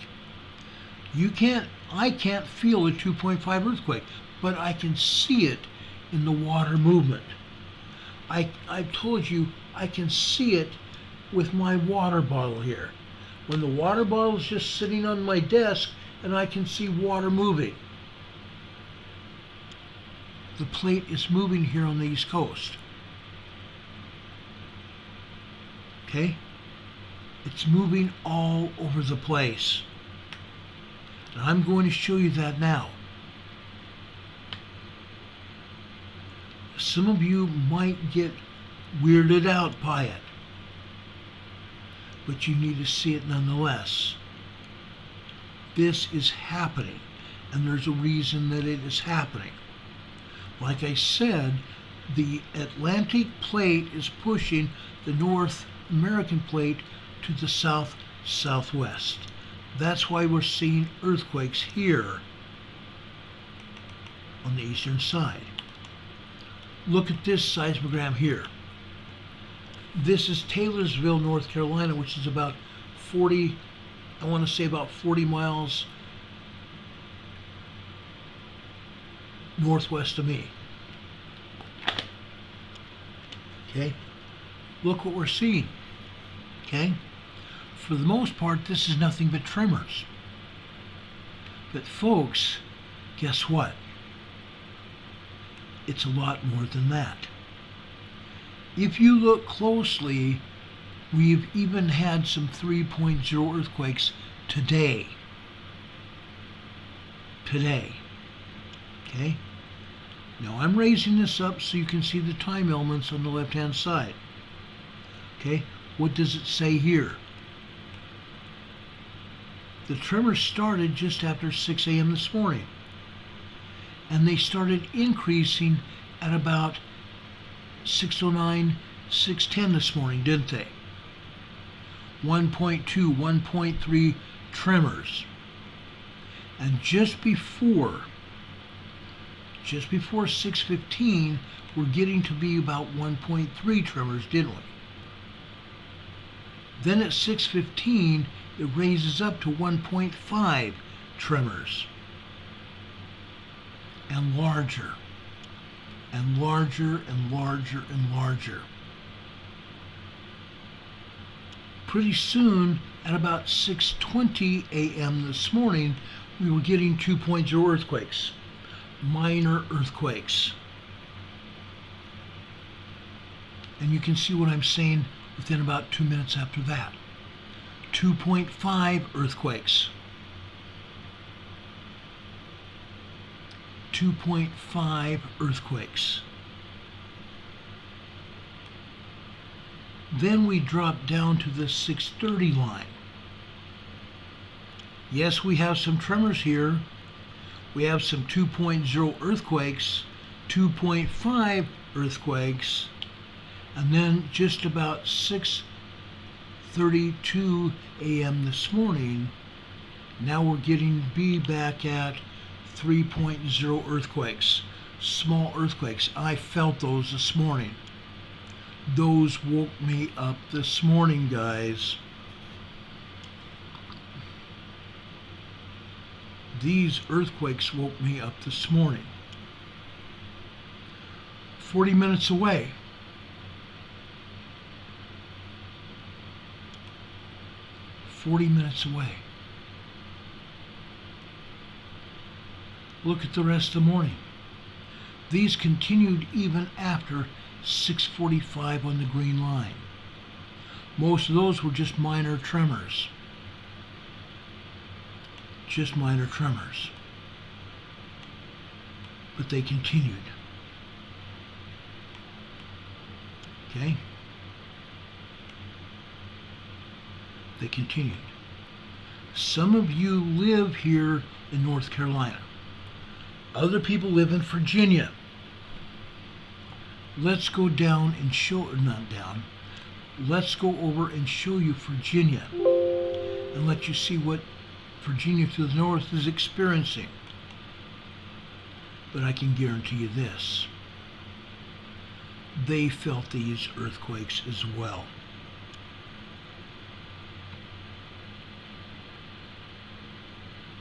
I can't feel a 2.5 earthquake, but I can see it in the water movement. I've told you I can see it with my water bottle here. When the water bottle is just sitting on my desk and I can see water moving. The plate is moving here on the East Coast. Okay? It's moving all over the place. And I'm going to show you that now. Some of you might get weirded out by it, but you need to see it nonetheless. This is happening, and there's a reason that it is happening. Like I said, the Atlantic plate is pushing the North American plate to the south-southwest. That's why we're seeing earthquakes here on the eastern side. Look at this seismogram here. This is Taylorsville, North Carolina, which is about 40, I want to say about 40 miles northwest of me. Okay, look what we're seeing. Okay, for the most part, this is nothing but tremors. But folks, guess what? It's a lot more than that. If you look closely, we've even had some 3.0 earthquakes today. Today. Okay? Now I'm raising this up so you can see the time elements on the left-hand side. Okay? What does it say here? The tremors started just after 6 a.m. this morning. And they started increasing at about 6:09, 6:10 this morning, didn't they? 1.2, 1.3 tremors. And just before 6:15, we're getting to be about 1.3 tremors, didn't we? Then at 6:15, it raises up to 1.5 tremors. And larger, and larger, and larger, and larger. Pretty soon, at about 6:20 a.m. this morning, we were getting 2.0 earthquakes, minor earthquakes. And you can see what I'm saying within about 2 minutes after that. 2.5 earthquakes. 2.5 earthquakes. Then we drop down to the 6:30 line. Yes, we have some tremors here. We have some 2.0 earthquakes, 2.5 earthquakes, and then just about 6:32 a.m. this morning, now we're getting to be back at 3.0 earthquakes, small earthquakes. I felt those this morning. Those woke me up this morning, guys. These earthquakes woke me up this morning. 40 minutes away. Look at the rest of the morning. These continued even after 6:45 on the green line. Most of those were just minor tremors. Just minor tremors. But they continued. Okay? They continued. Some of you live here in North Carolina. Other people live in Virginia. Let's go down and show, not down, let's go over and show you Virginia and let you see what Virginia to the north is experiencing. But I can guarantee you this. They felt these earthquakes as well.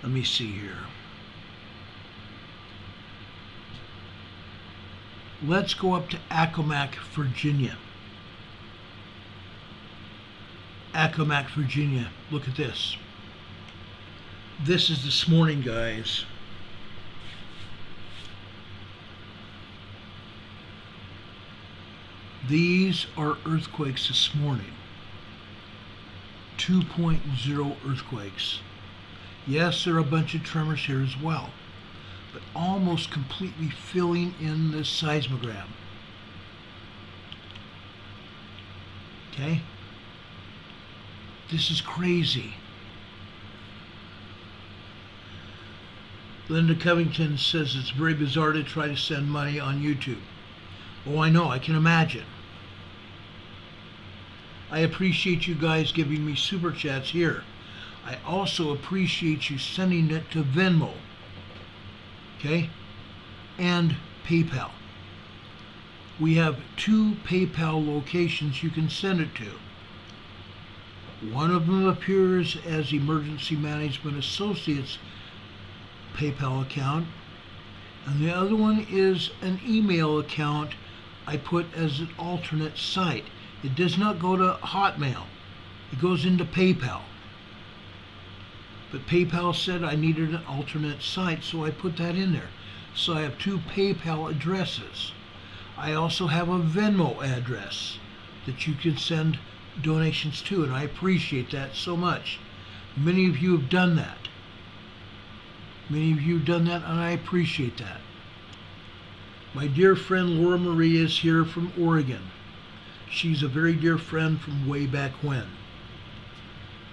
Let me see here. Let's go up to Accomack, Virginia. Accomack, Virginia. Look at this. This is this morning, guys. These are earthquakes this morning. 2.0 earthquakes. Yes, there are a bunch of tremors here as well, but almost completely filling in this seismogram. Okay? This is crazy. Linda Covington says it's very bizarre to try to send money on YouTube. Oh, I know, I can imagine. I appreciate you guys giving me super chats here. I also appreciate you sending it to Venmo. Okay? And PayPal. we have 2 PayPal locations you can send it to. One of them appears as Emergency Management Associates PayPal account, and the other one is an email account I put as an alternate site. It does not go to Hotmail. It goes into PayPal. But PayPal said I needed an alternate site, so I put that in there. So I have 2 PayPal addresses. I also have a Venmo address that you can send donations to, and I appreciate that so much. Many of you have done that. Many of you have done that, and I appreciate that. My dear friend Laura Marie is here from Oregon. She's a very dear friend from way back when.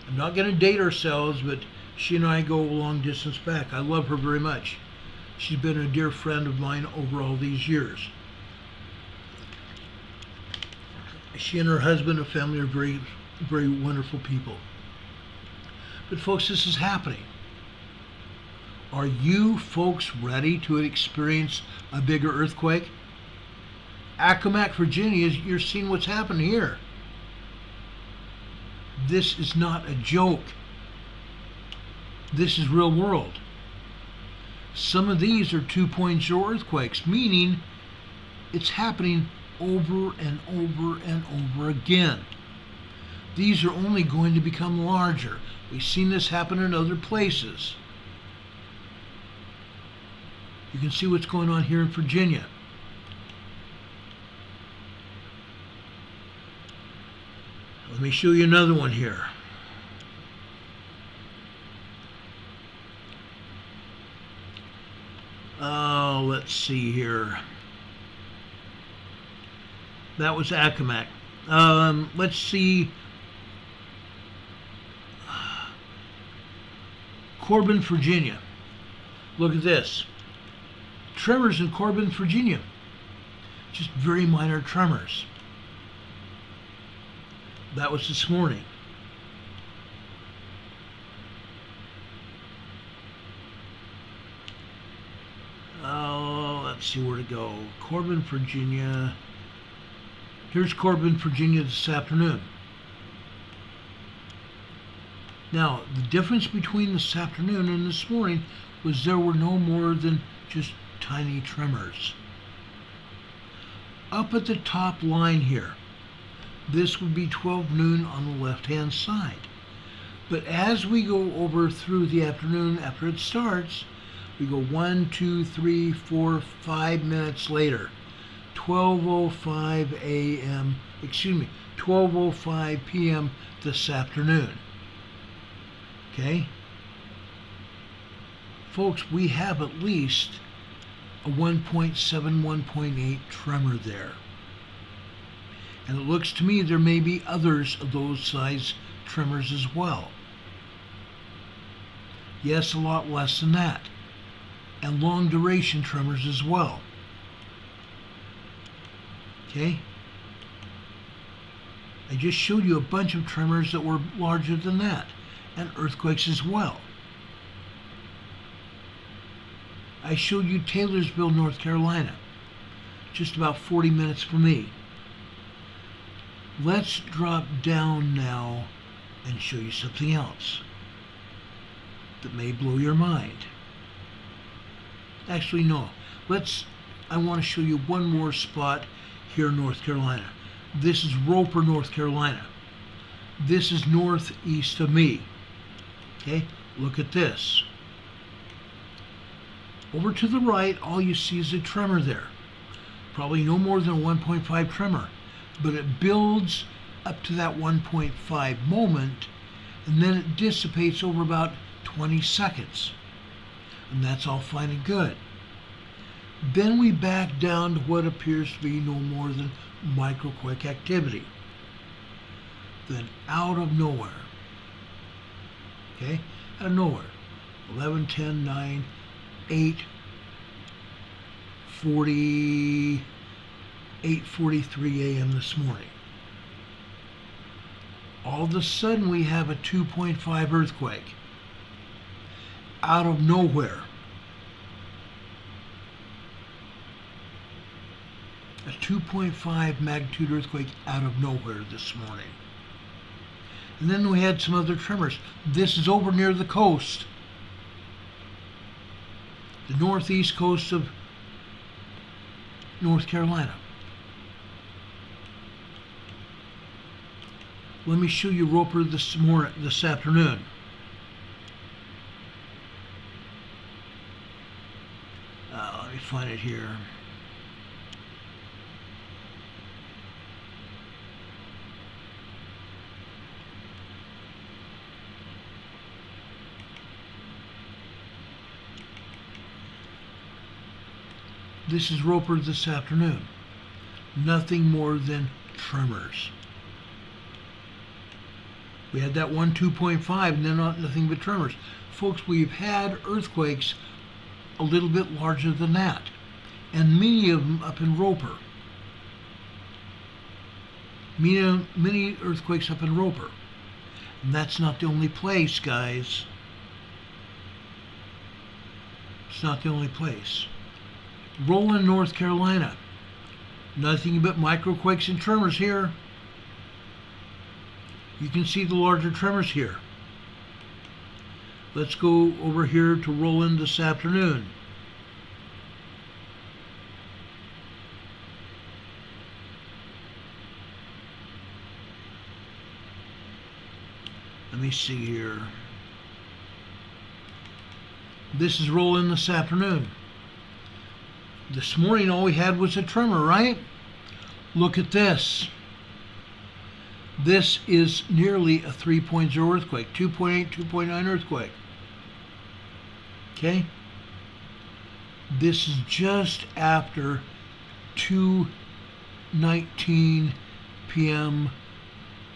I'm not going to date ourselves, but she and I go a long distance back. I love her very much. She's been a dear friend of mine over all these years. She and her husband and family are very, very wonderful people. But folks, this is happening. Are you folks ready to experience a bigger earthquake? Accomack, Virginia, you're seeing what's happening here. This is not a joke. This is real world. Some of these are 2.0 earthquakes, meaning it's happening over and over and over again. These are only going to become larger. We've seen this happen in other places. You can see what's going on here in Virginia. Let me show you another one here. Oh, let's see here. That was Accomack. Let's see. Corbin, Virginia. Look at this. Tremors in Corbin, Virginia. Just very minor tremors. That was this morning. Oh, let's see where to go. Corbin, Virginia. Here's Corbin, Virginia this afternoon. Now, the difference between this afternoon and this morning was there were no more than just tiny tremors. Up at the top line here, this would be 12 noon on the left-hand side. But as we go over through the afternoon after it starts, we go 1, 2, 3, 4, 5 minutes later. 12:05 a.m., 12:05 p.m. this afternoon. Okay? Folks, we have at least a 1.7, 1.8 tremor there. And it looks to me there may be others of those size tremors as well. Yes, a lot less than that. And long duration tremors as well. Okay? I just showed you a bunch of tremors that were larger than that, and earthquakes as well. I showed you Taylorsville, North Carolina, just about 40 minutes from me. Let's drop down now and show you something else that may blow your mind. Actually, no. I want to show you one more spot here in North Carolina. This is Roper, North Carolina. This is northeast of me. Okay, look at this. Over to the right, all you see is a tremor there. Probably no more than a 1.5 tremor, but it builds up to that 1.5 moment, and then it dissipates over about 20 seconds. And that's all fine and good. Then we back down to what appears to be no more than microquake activity. Then out of nowhere, okay, out of nowhere, 11, 10, 9, 8, 40, 8:43 a.m. this morning. All of a sudden we have a 2.5 earthquake. Out of nowhere. A 2.5 magnitude earthquake out of nowhere this morning. And then we had some other tremors. This is over near the coast, the northeast coast of North Carolina. Let me show you Roper this afternoon. Let me find it here. This is Roper this afternoon. Nothing more than tremors. We had that one 2.5 and then nothing but tremors. Folks, we've had earthquakes a little bit larger than that, and many of them up in Roper. Many earthquakes up in Roper. And that's not the only place, guys. It's not the only place. Roland, North Carolina. Nothing but microquakes and tremors here. You can see the larger tremors here. Let's go over here to Roland this afternoon. Let me see here. This is Roland this afternoon. This morning all we had was a tremor, right? Look at this. This is nearly a 3.0 earthquake, 2.8, 2.9 earthquake. Okay? This is just after 2:19 p.m.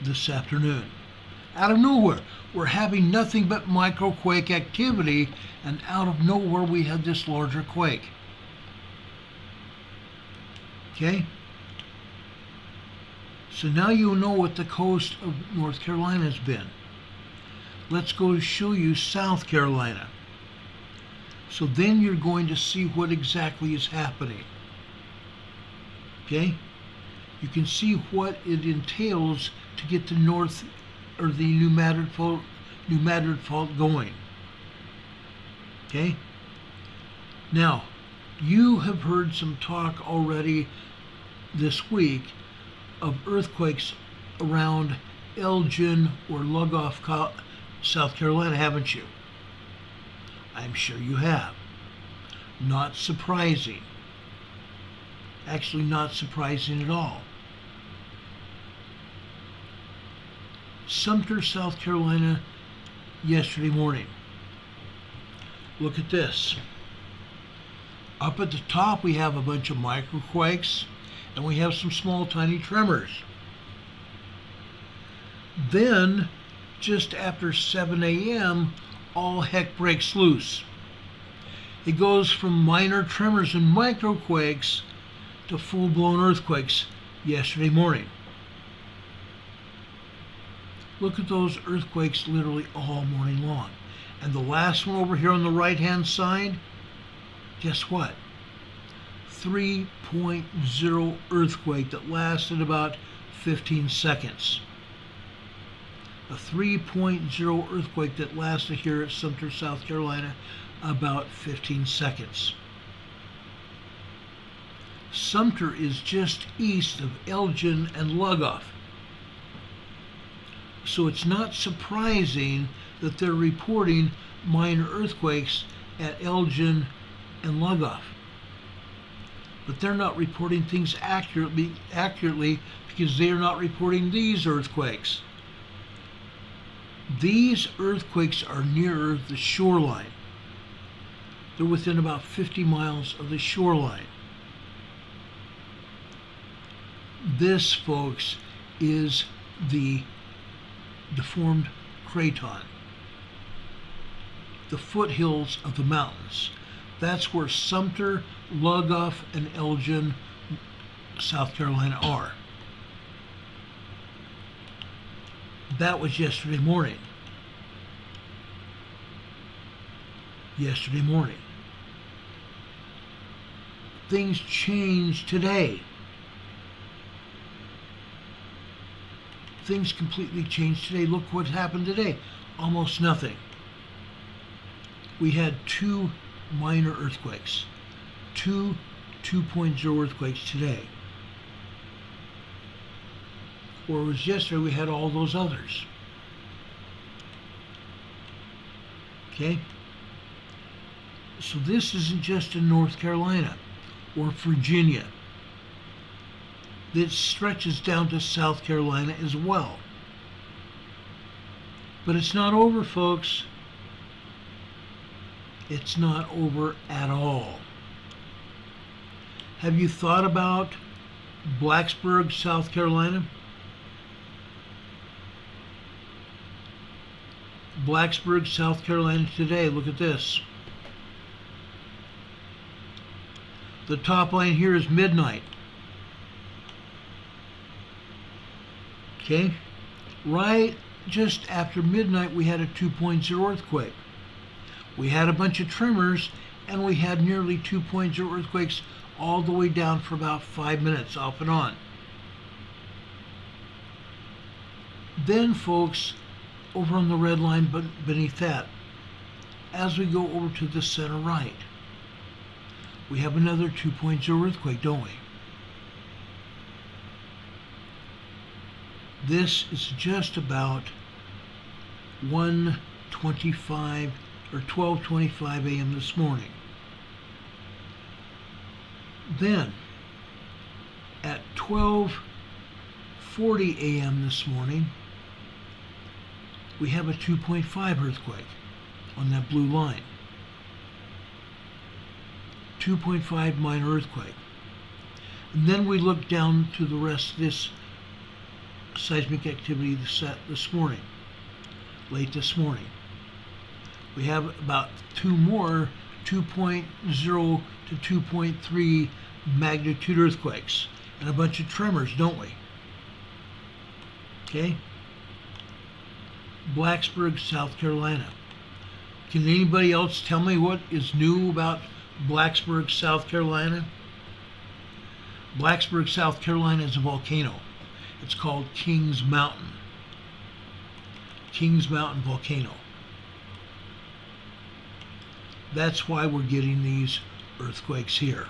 this afternoon. Out of nowhere, we're having nothing but microquake activity, and out of nowhere we had this larger quake. Okay? So now you know what the coast of North Carolina has been. Let's go show you South Carolina. So then you're going to see what exactly is happening. Okay? You can see what it entails to get the north or the New Madrid fault going. Okay? Now, you have heard some talk already this week of earthquakes around Elgin or Lugoff, South Carolina, haven't you? I'm sure you have. Not surprising. Actually, not surprising at all. Sumter, South Carolina, yesterday morning. Look at this. Up at the top we have a bunch of microquakes, and we have some small tiny tremors. Then, just after 7 a.m., all heck breaks loose. It goes from minor tremors and microquakes to full-blown earthquakes yesterday morning. Look at those earthquakes literally all morning long. And the last one over here on the right-hand side, guess what? 3.0 earthquake that lasted about 15 seconds. A 3.0 earthquake that lasted here at Sumter, South Carolina, about 15 seconds. Sumter is just east of Elgin and Lugoff. So it's not surprising that they're reporting minor earthquakes at Elgin and Lugoff. But they're not reporting things accurately because they're not reporting these earthquakes. These earthquakes are nearer the shoreline. They're within about 50 miles of the shoreline. This, folks, is the deformed craton, the foothills of the mountains. That's where Sumter, Lugoff, and Elgin, South Carolina are. That was yesterday morning. Yesterday morning. Things changed today. things completely changed today. Look what happened today. Almost nothing. We had 2 minor earthquakes. 2 2.0 earthquakes today. Or it was yesterday we had all those others. Okay? So this isn't just in North Carolina or Virginia. This stretches down to South Carolina as well. But it's not over, folks. It's not over at all. Have you thought about Blacksburg, South Carolina? Blacksburg, South Carolina today. Look at this. The top line here is midnight. Okay? Right just after midnight, we had a 2.0 earthquake. We had a bunch of tremors, and we had nearly 2.0 earthquakes all the way down for about 5 minutes, off and on. Then, folks, over on the red line beneath that, as we go over to the center right, we have another 2.0 earthquake, don't we? This is just about 1:25 or 12:25 a.m. this morning. Then, at 12:40 a.m. this morning, we have a 2.5 earthquake on that blue line. 2.5 minor earthquake. And then we look down to the rest of this seismic activity this morning, late this morning. We have about 2 more 2.0 to 2.3 magnitude earthquakes and a bunch of tremors, don't we? Okay? Blacksburg, South Carolina. Can anybody else tell me what is new about Blacksburg, South Carolina? Blacksburg, South Carolina is a volcano. It's called Kings Mountain. Kings Mountain volcano. That's why we're getting these earthquakes here.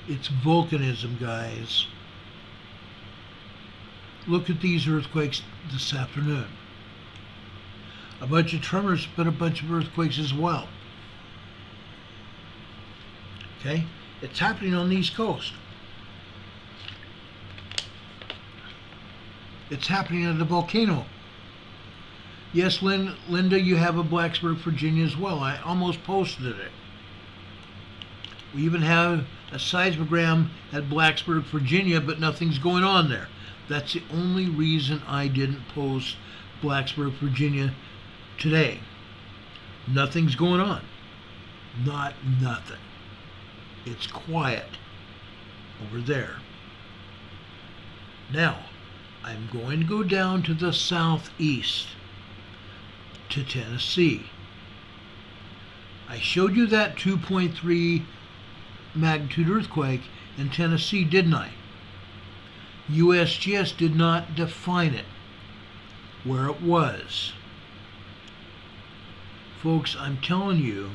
It's volcanism, guys. Look at these earthquakes this afternoon. A bunch of tremors, but a bunch of earthquakes as well. Okay? It's happening on the East Coast. It's happening at the volcano. Yes, Linda, you have a Blacksburg, Virginia as well. I almost posted it. We even have a seismogram at Blacksburg, Virginia, but nothing's going on there. That's the only reason I didn't post Blacksburg, Virginia today. Nothing's going on. Not nothing. It's quiet over there. Now, I'm going to go down to the southeast, to Tennessee. I showed you that 2.3 magnitude earthquake in Tennessee, didn't I? USGS did not define it, where it was. Folks, I'm telling you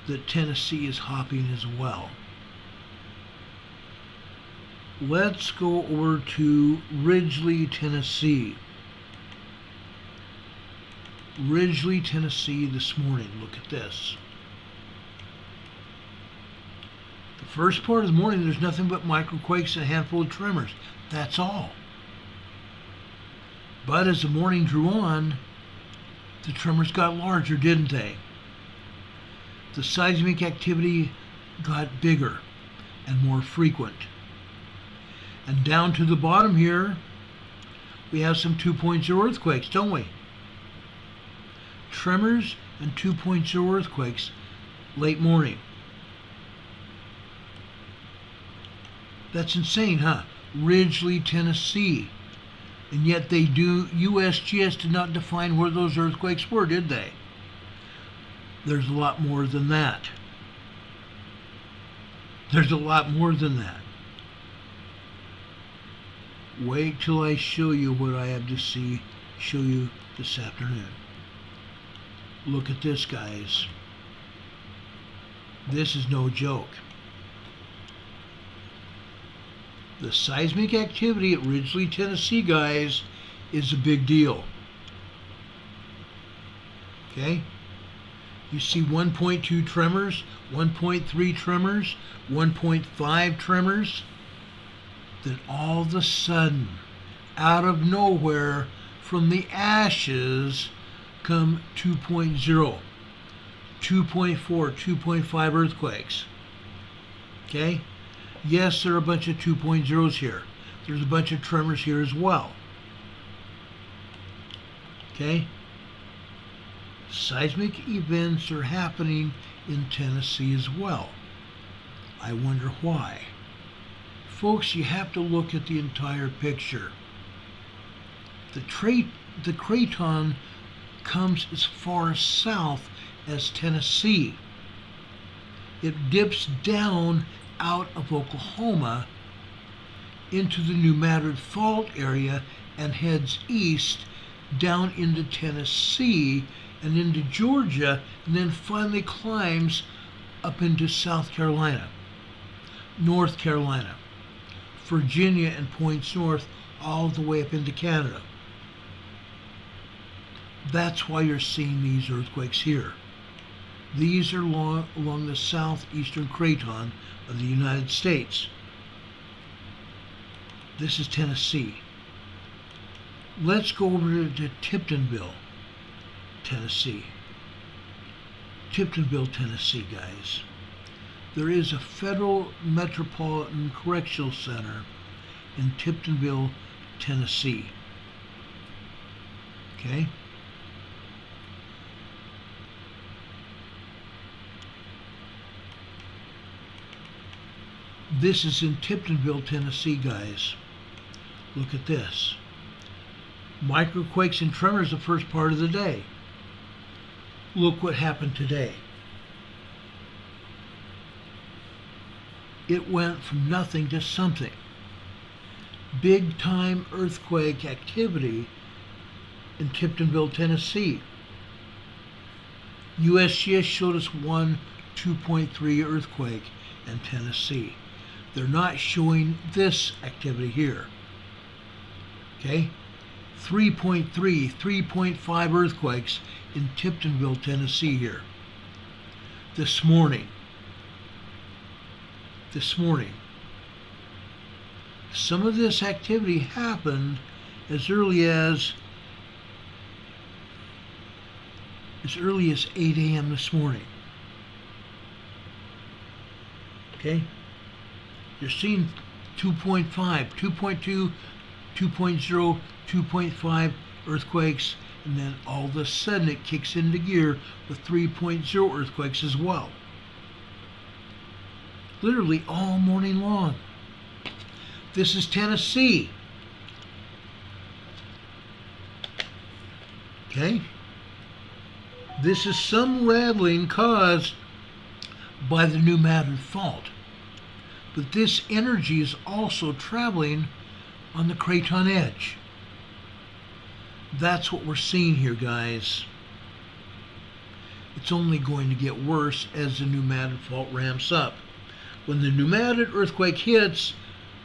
that Tennessee is hopping as well. Let's go over to Ridgely, Tennessee. Ridgely, Tennessee this morning. Look at this. The first part of the morning, there's nothing but microquakes and a handful of tremors. That's all. But as the morning drew on, the tremors got larger, didn't they? The seismic activity got bigger and more frequent. And down to the bottom here, we have some 2.0 earthquakes, don't we? Tremors and 2.0 earthquakes late morning. That's insane, huh? Ridgely, Tennessee. And yet USGS did not define where those earthquakes were, did they? There's a lot more than that. There's a lot more than that. Wait till I show you what I have to show you this afternoon. Look at this, guys. This is no joke. The seismic activity at Ridgely, Tennessee, guys, is a big deal. Okay? You see 1.2 tremors, 1.3 tremors, 1.5 tremors. Then all of a sudden, out of nowhere, from the ashes, come 2.0, 2.4, 2.5 earthquakes. Okay? Yes, there are a bunch of 2.0s here. There's a bunch of tremors here as well. Okay? Seismic events are happening in Tennessee as well. I wonder why. Folks, you have to look at the entire picture. The craton comes as far south as Tennessee. It dips down out of Oklahoma into the New Madrid Fault area and heads east down into Tennessee and into Georgia, and then finally climbs up into South Carolina, North Carolina, Virginia, and points north all the way up into Canada. That's why you're seeing these earthquakes here. These are along the southeastern craton of the United States. This is Tennessee. Let's go over to Tiptonville, Tennessee. Tiptonville, Tennessee, guys. There is a federal metropolitan correctional center in Tiptonville, Tennessee. Okay? This is in Tiptonville, Tennessee, guys. Look at this. Microquakes and tremors the first part of the day. Look what happened today. It went from nothing to something. Big time earthquake activity in Tiptonville, Tennessee. USGS showed us one 2.3 earthquake in Tennessee. They're not showing this activity here. Okay? 3.3, 3.5 earthquakes in Tiptonville, Tennessee here. This morning. Some of this activity happened as early as 8 a.m. this morning. Okay? You're seeing 2.5, 2.2, 2.0, 2.5 earthquakes, and then all of a sudden it kicks into gear with 3.0 earthquakes as well. Literally all morning long. This is Tennessee. Okay? This is some rattling caused by the New Madrid Fault. But this energy is also traveling on the craton edge. That's what we're seeing here, guys. It's only going to get worse as the New Madrid Fault ramps up. When the New Madrid earthquake hits,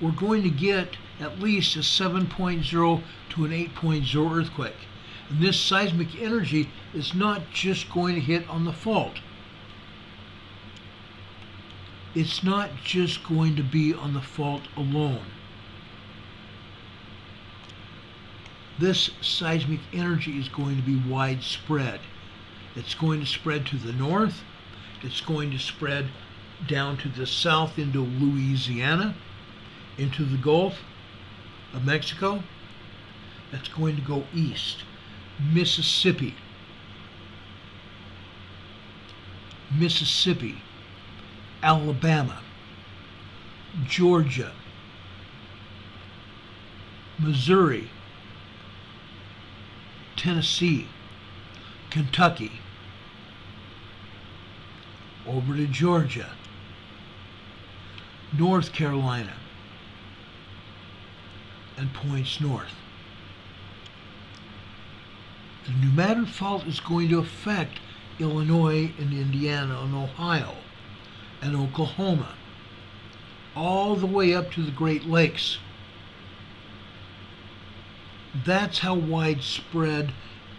we're going to get at least a 7.0 to an 8.0 earthquake. And this seismic energy is not just going to hit on the fault. It's not just going to be on the fault alone. This seismic energy is going to be widespread. It's going to spread to the north. It's going to spread down to the south into Louisiana, into the Gulf of Mexico. That's going to go east. Mississippi, Alabama, Georgia, Missouri, Tennessee, Kentucky, over to Georgia, North Carolina, and points north. The pneumatic fault is going to affect Illinois and Indiana and Ohio and Oklahoma, all the way up to the Great Lakes. That's how widespread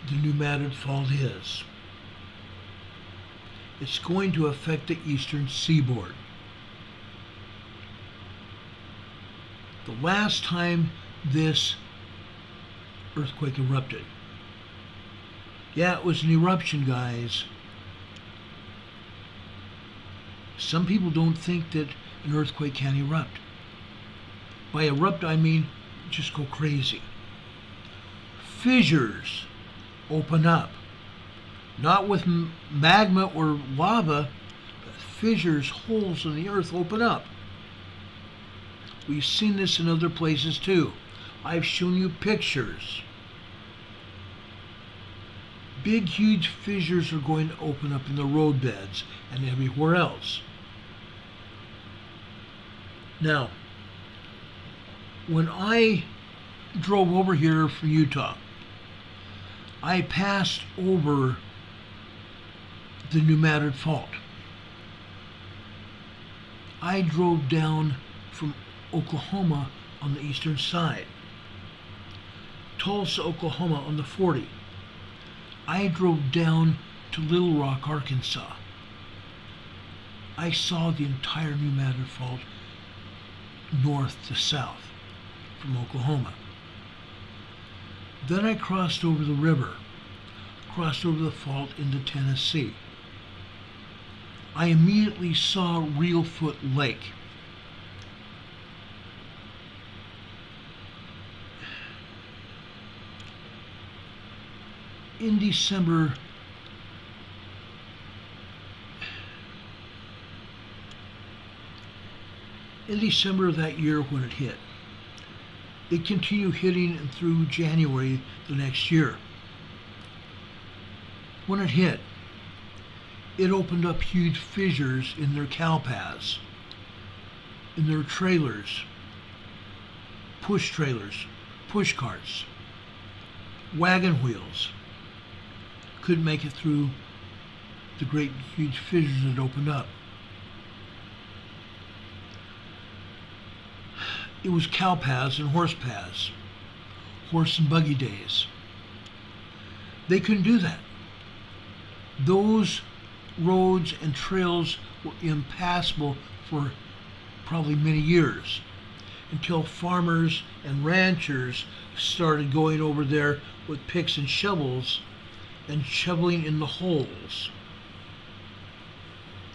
the pneumatic fault is. It's going to affect the eastern seaboard. The last time this earthquake erupted, yeah, it was an eruption, guys. Some people don't think that an earthquake can erupt. By erupt, I mean just go crazy. Fissures open up. Not with magma or lava, but fissures, holes in the earth open up. We've seen this in other places too. I've shown you pictures. Big, huge fissures are going to open up in the roadbeds and everywhere else. Now, when I drove over here from Utah, I passed over the pneumatic fault. I drove down from Oklahoma on the eastern side, Tulsa, Oklahoma on the 40. I drove down to Little Rock, Arkansas. I saw the entire pneumatic fault north to south from Oklahoma. Then I crossed over the river, crossed over the fault into Tennessee. I immediately saw Reelfoot Lake. In December, of that year when it hit, it continued hitting through January the next year. When it hit, it opened up huge fissures in their cow paths, in their trailers, push carts, wagon wheels. Couldn't make it through the great huge fissures that opened up. It was cow paths and horse paths, horse and buggy days. They couldn't do that. Those roads and trails were impassable for probably many years, until farmers and ranchers started going over there with picks and shovels and shoveling in the holes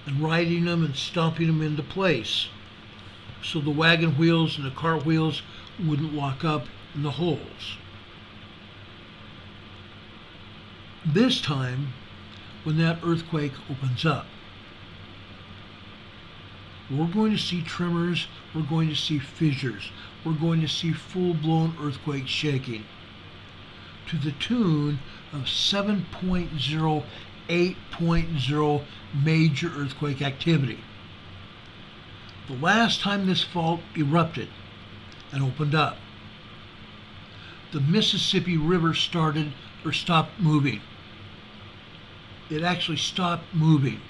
and riding them and stomping them into place so the wagon wheels and the cart wheels wouldn't lock up in the holes. This time, when that earthquake opens up, we're going to see tremors, we're going to see fissures, we're going to see full-blown earthquake shaking to the tune of 7.0, 8.0 major earthquake activity. The last time this fault erupted and opened up, the Mississippi River stopped moving. It actually stopped moving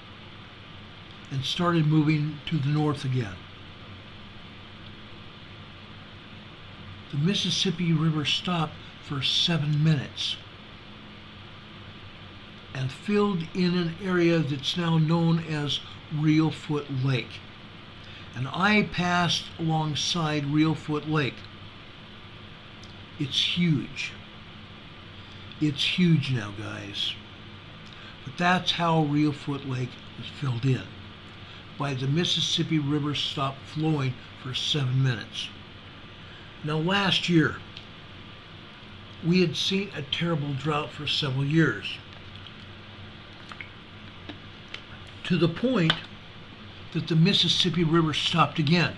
and started moving to the north again. The Mississippi River stopped for 7 minutes and filled in an area that's now known as Reelfoot Lake. And I passed alongside Reelfoot Lake. It's huge. It's huge now, guys. But that's how Reelfoot Lake was filled in, by the Mississippi River stopped flowing for 7 minutes. Now last year, we had seen a terrible drought for several years, to the point that the Mississippi River stopped again.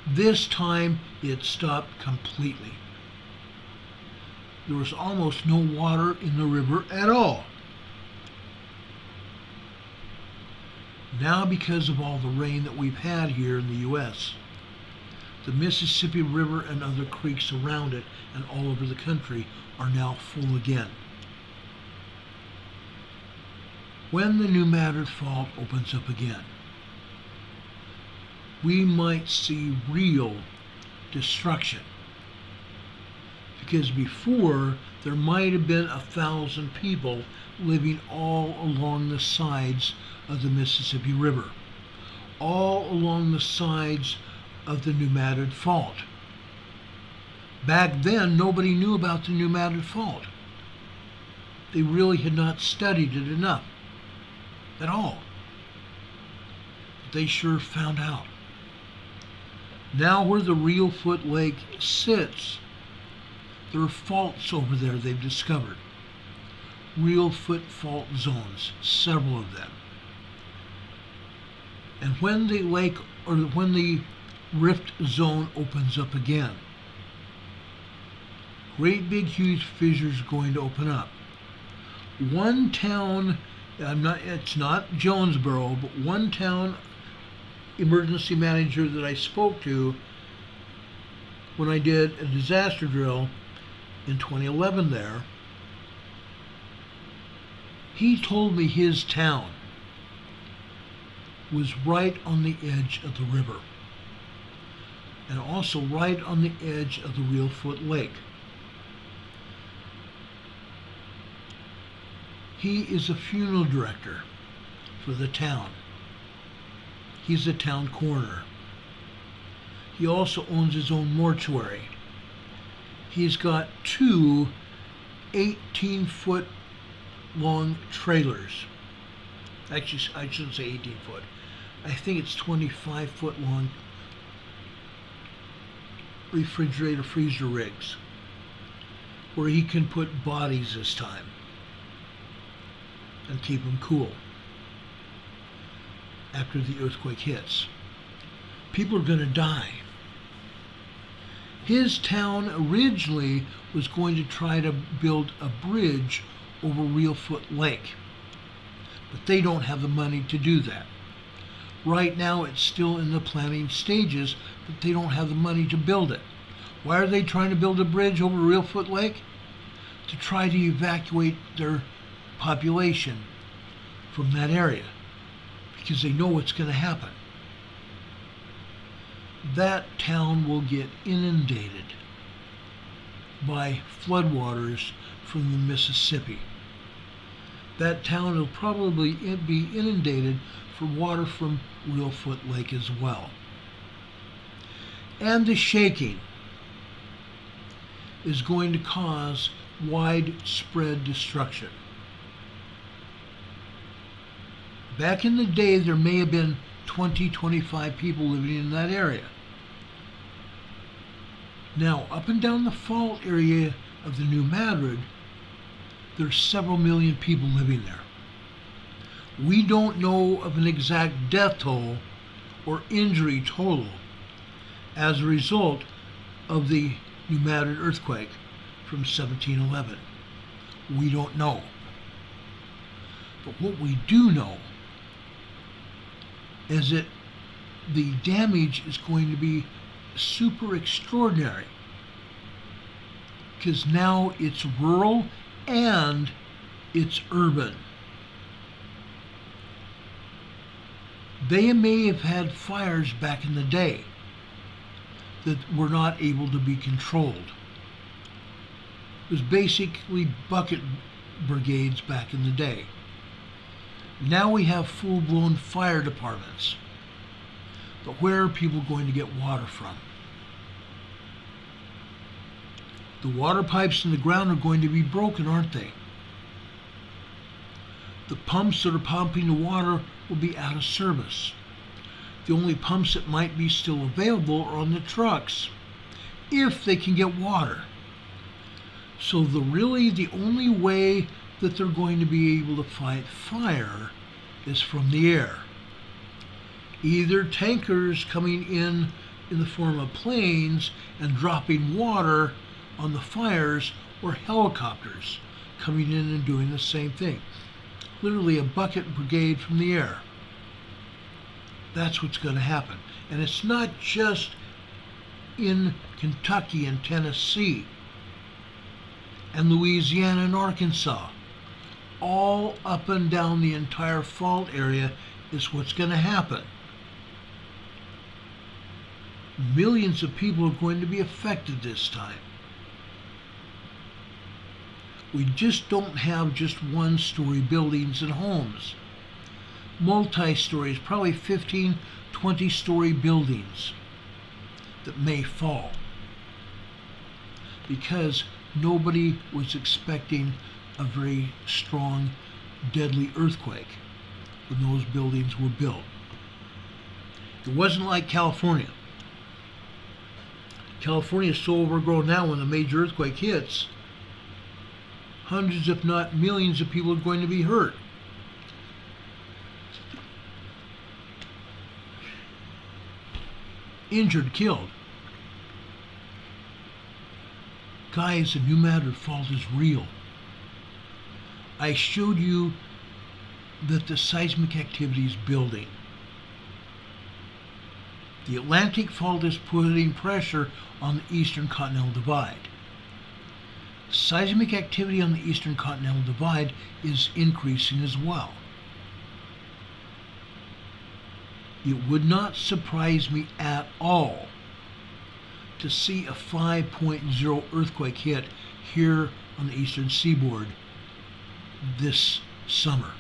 This time it stopped completely. There was almost no water in the river at all. Now, because of all the rain that we've had here in the U.S., The Mississippi River and other creeks around it and all over the country are now full again. When the New Madrid Fault opens up again, we might see real destruction. Because before, there might have been 1,000 people living all along the sides of the Mississippi River, all along the sides of the New Madrid Fault. Back then, nobody knew about the New Madrid Fault. They really had not studied it enough at all. But they sure found out. Now where the Reelfoot Lake sits, there are faults over there they've discovered. Reelfoot fault zones, several of them. And when the lake, or when the rift zone opens up again, great big huge fissures are going to open up. One town, it's not Jonesboro, but one town emergency manager that I spoke to when I did a disaster drill in 2011 there, he told me his town was right on the edge of the river and also right on the edge of the Reelfoot Lake. He is a funeral director for the town. He's a town coroner. He also owns his own mortuary. He's got 2 18-foot long trailers. Actually, I shouldn't say 18 foot. I think it's 25-foot long refrigerator freezer rigs where he can put bodies this time and keep them cool after the earthquake hits. People are going to die. His town originally was going to try to build a bridge over Reelfoot Lake, but they don't have the money to do that. Right now it's still in the planning stages, but they don't have the money to build it. Why are they trying to build a bridge over Reelfoot Lake? To try to evacuate their population from that area, because they know what's going to happen. That town will get inundated by floodwaters from the Mississippi. That town will probably be inundated for water from Reelfoot Lake as well. And the shaking is going to cause widespread destruction. Back in the day, there may have been 20, 25 people living in that area. Now, up and down the fault area of the New Madrid, there's several million people living there. We don't know of an exact death toll or injury total as a result of the New Madrid earthquake from 1711. We don't know. But what we do know is that the damage is going to be super extraordinary, because now it's rural and it's urban. They may have had fires back in the day that were not able to be controlled. It was basically bucket brigades back in the day. Now we have full-blown fire departments. But where are people going to get water from? The water pipes in the ground are going to be broken, aren't they? The pumps that are pumping the water will be out of service. The only pumps that might be still available are on the trucks, if they can get water. So the only way that they're going to be able to fight fire is from the air. Either tankers coming in the form of planes and dropping water on the fires, or helicopters coming in and doing the same thing. Literally a bucket brigade from the air. That's what's going to happen. And it's not just in Kentucky and Tennessee and Louisiana and Arkansas. All up and down the entire fault area is what's going to happen. Millions of people are going to be affected this time. We just don't have just one-story buildings and homes. Multi-stories, probably 15, 20-story buildings that may fall because nobody was expecting a very strong, deadly earthquake when those buildings were built. It wasn't like California. California is so overgrown now when a major earthquake hits, hundreds if not millions of people are going to be hurt. Injured, killed. Guys, the New Madrid fault is real. I showed you that the seismic activity is building. The Atlantic fault is putting pressure on the Eastern Continental Divide. Seismic activity on the Eastern Continental Divide is increasing as well. It would not surprise me at all to see a 5.0 earthquake hit here on the eastern seaboard this summer.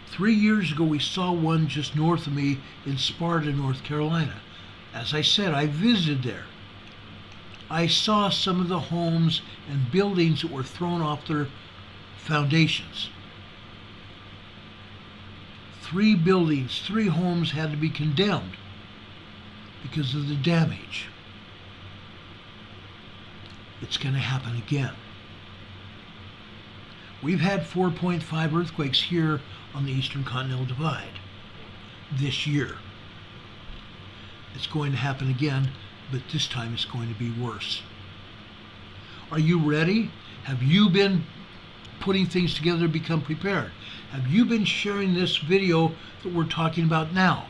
3 years ago, we saw one just north of me in Sparta, North Carolina. As I said, I visited there. I saw some of the homes and buildings that were thrown off their foundations. 3 buildings, 3 homes had to be condemned because of the damage. It's going to happen again. We've had 4.5 earthquakes here on the Eastern Continental Divide this year. It's going to happen again, but this time it's going to be worse. Are you ready? Have you been putting things together to become prepared? Have you been sharing this video that we're talking about now?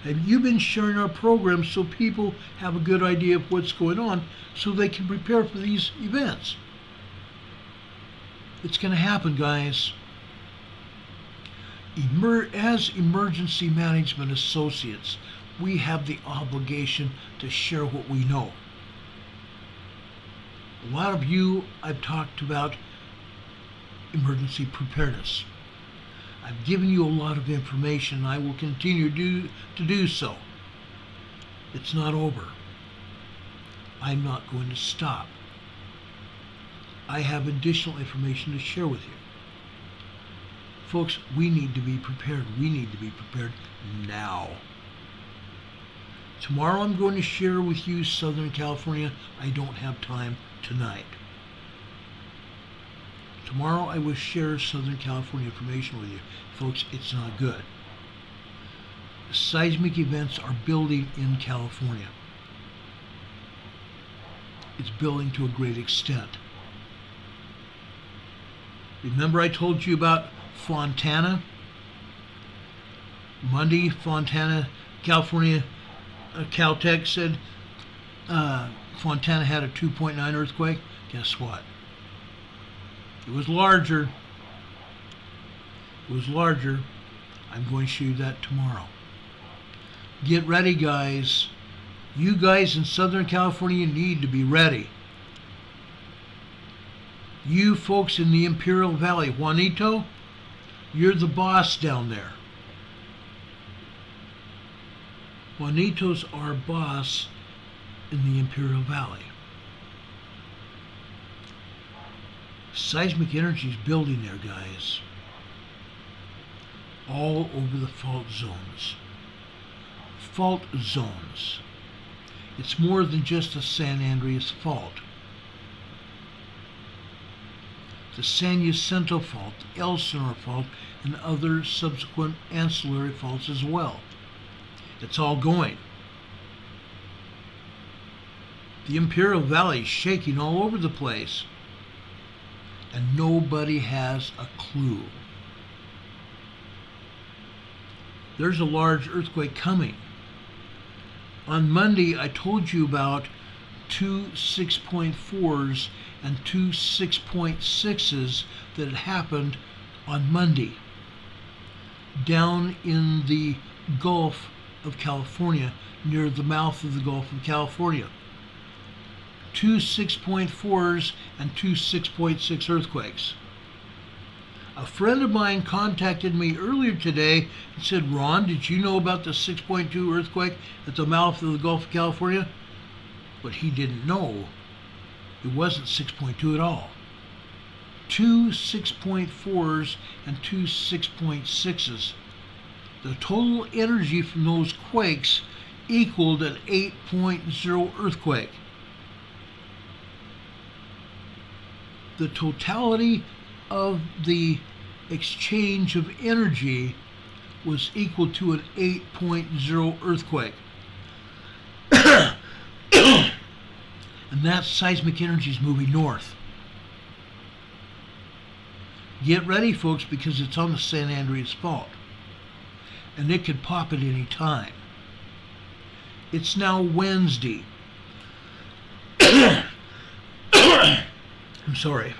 Have you been sharing our program so people have a good idea of what's going on so they can prepare for these events? It's going to happen, guys. As emergency management associates, we have the obligation to share what we know. A lot of you, I've talked about emergency preparedness. I've given you a lot of information, and I will continue to do so. It's not over. I'm not going to stop. I have additional information to share with you. Folks, we need to be prepared. We need to be prepared now. Tomorrow I'm going to share with you Southern California. I don't have time tonight. Tomorrow I will share Southern California information with you. Folks, it's not good. Seismic events are building in California. It's building to a great extent. Remember I told you about Fontana? Monday, Fontana, California, Caltech said Fontana had a 2.9 earthquake. Guess what? It was larger. It was larger. I'm going to show you that tomorrow. Get ready, guys. You guys in Southern California need to be ready. You folks in the Imperial Valley, Juanito, you're the boss down there. Juanito's our boss in the Imperial Valley. Seismic energy is building there, guys. All over the fault zones. Fault zones. It's more than just a San Andreas fault. The San Jacinto fault, the Elsinore fault, and other subsequent ancillary faults as well. It's all going. The Imperial Valley is shaking all over the place, and nobody has a clue. There's a large earthquake coming. On Monday, I told you about two 6.4s and two 6.6s that had happened on Monday down in the Gulf of California, near the mouth of the Gulf of California. Two 6.4s and two 6.6 earthquakes. A friend of mine contacted me earlier today and said, Ron, did you know about the 6.2 earthquake at the mouth of the Gulf of California? But he didn't know it wasn't 6.2 at all. Two 6.4s and two 6.6s. The total energy from those quakes equaled an 8.0 earthquake. The totality of the exchange of energy was equal to an 8.0 earthquake. And that seismic energy is moving north. Get ready, folks, because it's on the San Andreas Fault. And it could pop at any time. It's now Wednesday. I'm sorry.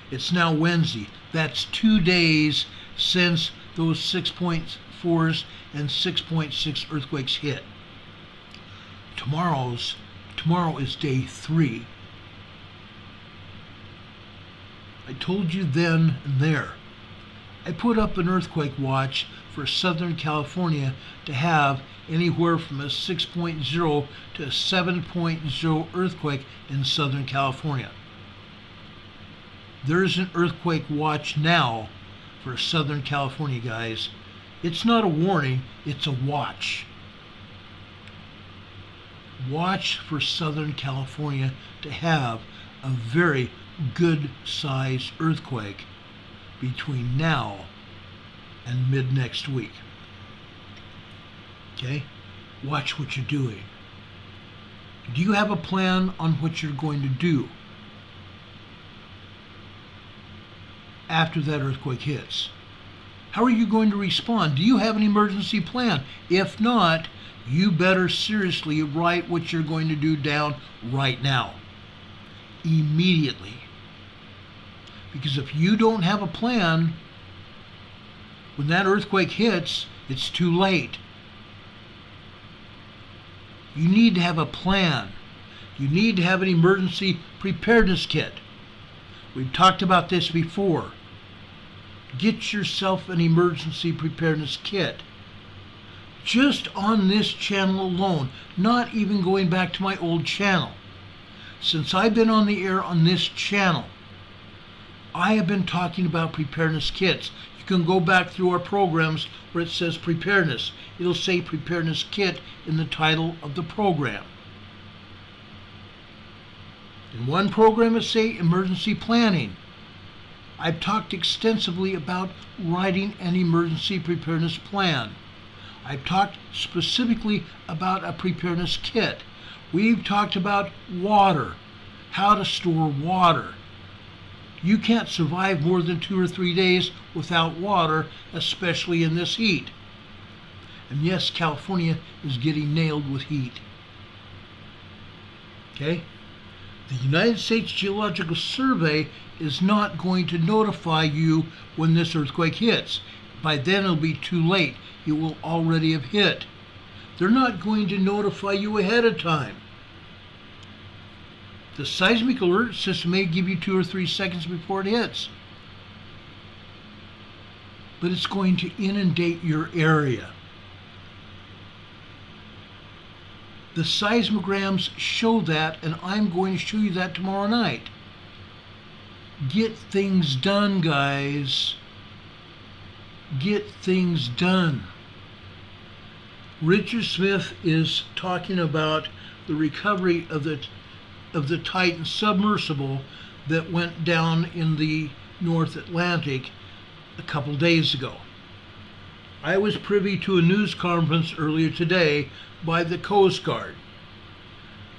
It's now Wednesday. That's 2 days since those 6.4s and 6.6 earthquakes hit. Tomorrow is day 3. I told you then and there. I put up an earthquake watch for Southern California to have anywhere from a 6.0 to a 7.0 earthquake in Southern California. There's an earthquake watch now for Southern California, guys. It's not a warning, it's a watch. Watch for Southern California to have a very good sized earthquake between now and mid next week. Okay? Watch what you're doing. Do you have a plan on what you're going to do after that earthquake hits? How are you going to respond? Do you have an emergency plan? If not, you better seriously write what you're going to do down right now, immediately. Because if you don't have a plan, when that earthquake hits, it's too late. You need to have a plan. You need to have an emergency preparedness kit. We've talked about this before. Get yourself an emergency preparedness kit. Just on this channel alone, not even going back to my old channel. Since I've been on the air on this channel, I have been talking about preparedness kits. You can go back through our programs where it says preparedness. It'll say preparedness kit in the title of the program. In one program it say emergency planning. I've talked extensively about writing an emergency preparedness plan. I've talked specifically about a preparedness kit. We've talked about water, how to store water. You can't survive more than 2 or 3 days without water, especially in this heat. And yes, California is getting nailed with heat. Okay? The United States Geological Survey is not going to notify you when this earthquake hits. By then it'll be too late. It will already have hit. They're not going to notify you ahead of time. The seismic alert system may give you 2 or 3 seconds before it hits. But it's going to inundate your area. The seismograms show that, and I'm going to show you that tomorrow night. Get things done, guys. Get things done. Richard Smith is talking about the recovery of the Titan submersible that went down in the North Atlantic a couple days ago. I was privy to a news conference earlier today by the Coast Guard.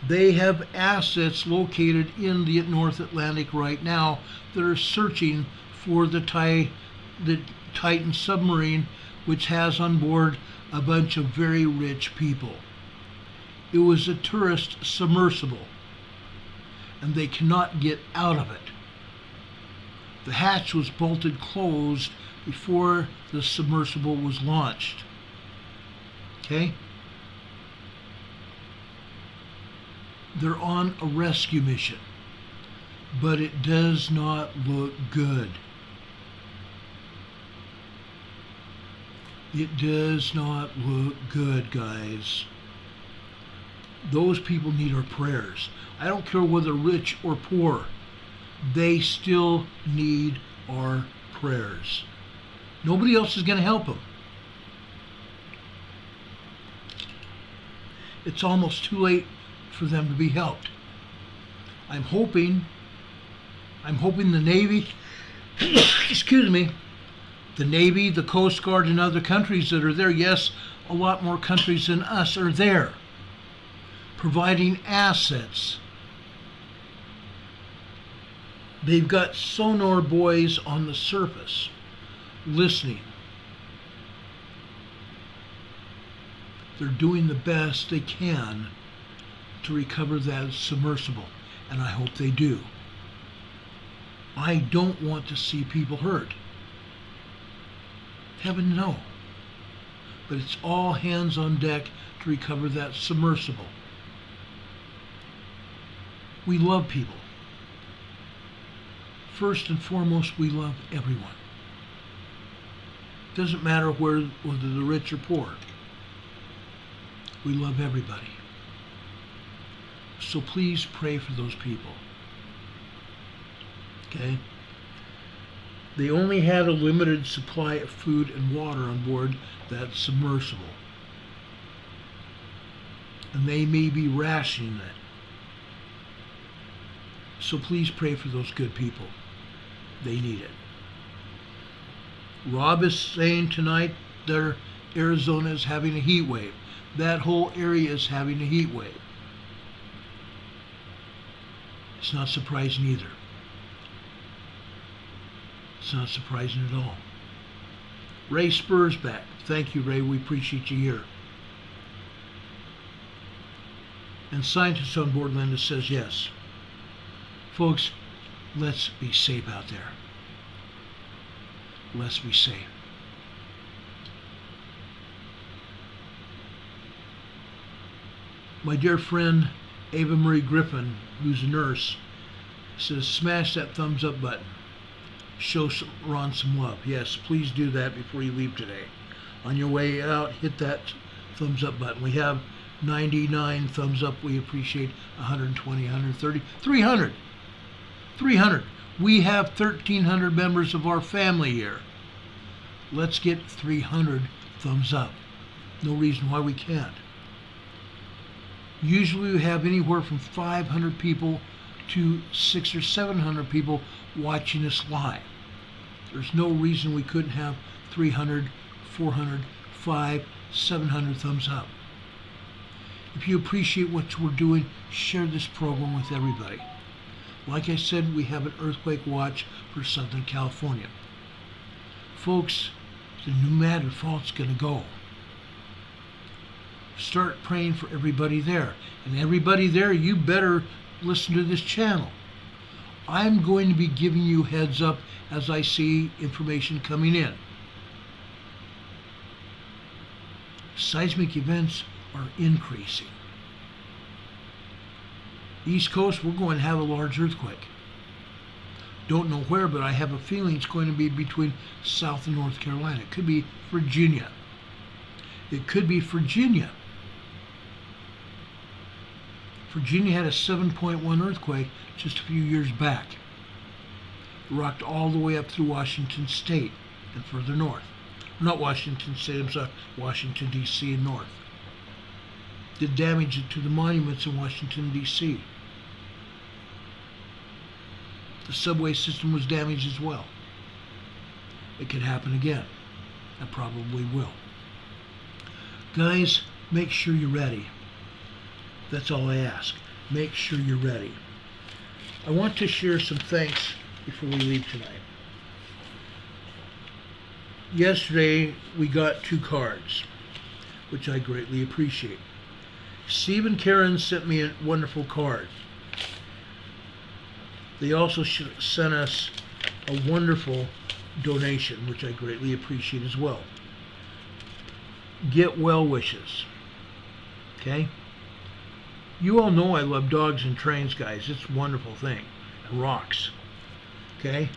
They have assets located in the North Atlantic right now that are searching for the Titan submarine, which has on board a bunch of very rich people. It was a tourist submersible, and they cannot get out of it. The hatch was bolted closed before the submersible was launched. Okay? They're on a rescue mission, but it does not look good. It does not look good, guys. Those people need our prayers. I don't care whether rich or poor. They still need our prayers. Nobody else is going to help them. It's almost too late for them to be helped. I'm hoping the Navy, excuse me, the Navy, the Coast Guard, and other countries that are there, yes, a lot more countries than us are there, providing assets. They've got sonar buoys on the surface, listening. They're doing the best they can to recover that submersible, and I hope they do. I don't want to see people hurt. Heaven no. But it's all hands on deck to recover that submersible. We love people. First and foremost, we love everyone. Doesn't matter whether they're rich or poor. We love everybody. So please pray for those people. Okay? They only had a limited supply of food and water on board that submersible. And they may be rationing it. So please pray for those good people. They need it. Rob is saying tonight that Arizona is having a heat wave. That whole area is having a heat wave. It's not surprising either. It's not surprising at all. Ray Spurs back. Thank you, Ray. We appreciate you here. And scientists on board Linda says yes. Folks, let's be safe out there. Let's be safe. My dear friend Ava Marie Griffin, who's a nurse, says smash that thumbs up button. Show Ron some love. Yes, please do that before you leave today. On your way out, hit that thumbs up button. We have 99 thumbs up. We appreciate 120, 130, 300. 300. We have 1,300 members of our family here. Let's get 300 thumbs up. No reason why we can't. Usually we have anywhere from 500 people to 600 or 700 people watching us live. There's no reason we couldn't have 300, 400, 500, 700 thumbs up. If you appreciate what we're doing, share this program with everybody. Like I said, we have an earthquake watch for Southern California. Folks, the New Madrid fault's going to go. Start praying for everybody there. And everybody there, you better listen to this channel. I'm going to be giving you heads up as I see information coming in. Seismic events are increasing. East Coast, we're going to have a large earthquake. Don't know where, but I have a feeling it's going to be between South and North Carolina. It could be Virginia. It could be Virginia. Virginia had a 7.1 earthquake just a few years back. It rocked all the way up through Washington State and further north. Not Washington State, I'm sorry, Washington, D.C. and north. Did damage to the monuments in Washington, D.C. The subway system was damaged as well. It could happen again. It probably will. Guys, make sure you're ready. That's all I ask. Make sure you're ready. I want to share some thanks before we leave tonight. Yesterday, we got 2 cards, which I greatly appreciate. Steve and Karen sent me a wonderful card. They also sent us a wonderful donation, which I greatly appreciate as well. Get well wishes. Okay? You all know I love dogs and trains, guys. It's a wonderful thing. It rocks. Okay?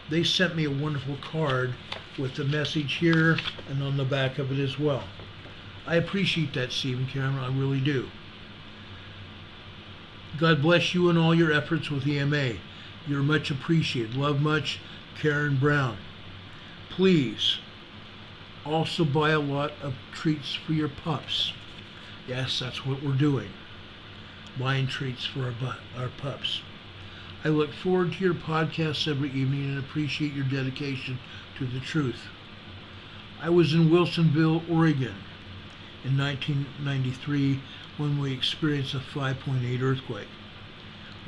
They sent me a wonderful card with the message here and on the back of it as well. I appreciate that, Steve and Karen. I really do. God bless you and all your efforts with EMA. You're much appreciated. Love much, Karen Brown. Please also buy a lot of treats for your pups. Yes, that's what we're doing. Buying treats for our pups. I look forward to your podcasts every evening and appreciate your dedication to the truth. I was in Wilsonville, Oregon in 1993 when we experienced a 5.8 earthquake.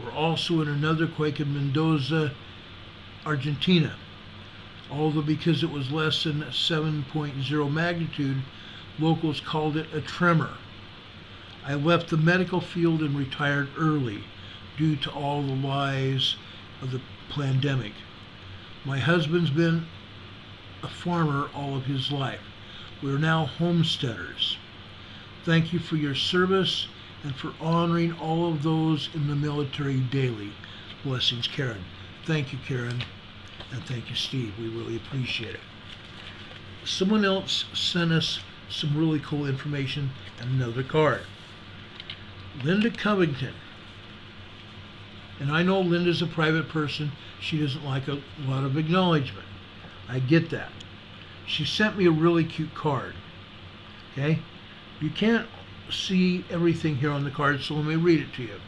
We're also in another quake in Mendoza, Argentina. Although because it was less than 7.0 magnitude, locals called it a tremor. I left the medical field and retired early due to all the lies of the pandemic. My husband's been a farmer all of his life. We're now homesteaders. Thank you for your service and for honoring all of those in the military daily. Blessings, Karen. Thank you, Karen. And thank you, Steve. We really appreciate it. Someone else sent us some really cool information and another card. Linda Covington. And I know Linda's a private person. She doesn't like a lot of acknowledgement. I get that. She sent me a really cute card. Okay? You can't see everything here on the card, so let me read it to you.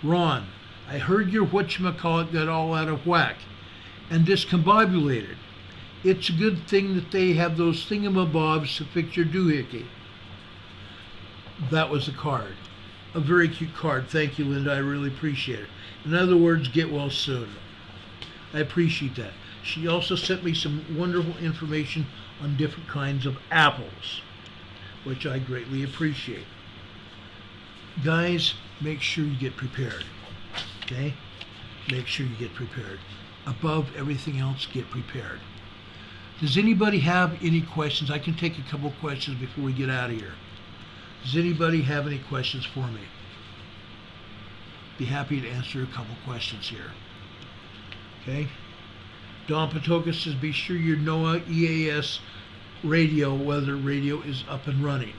Ron, I heard your whatchamacallit got all out of whack and discombobulated. It's a good thing that they have those thingamabobs to fix your doohickey. That was the card. A very cute card. Thank you, Linda. I really appreciate it. In other words, get well soon. I appreciate that. She also sent me some wonderful information on different kinds of apples, which I greatly appreciate. Guys, make sure you get prepared. Okay? Make sure you get prepared. Above everything else, get prepared. Does anybody have any questions? I can take a couple questions before we get out of here. Does anybody have any questions for me? Be happy to answer a couple questions here. Okay? Don Patoka says, be sure your NOAA EAS weather radio is up and running.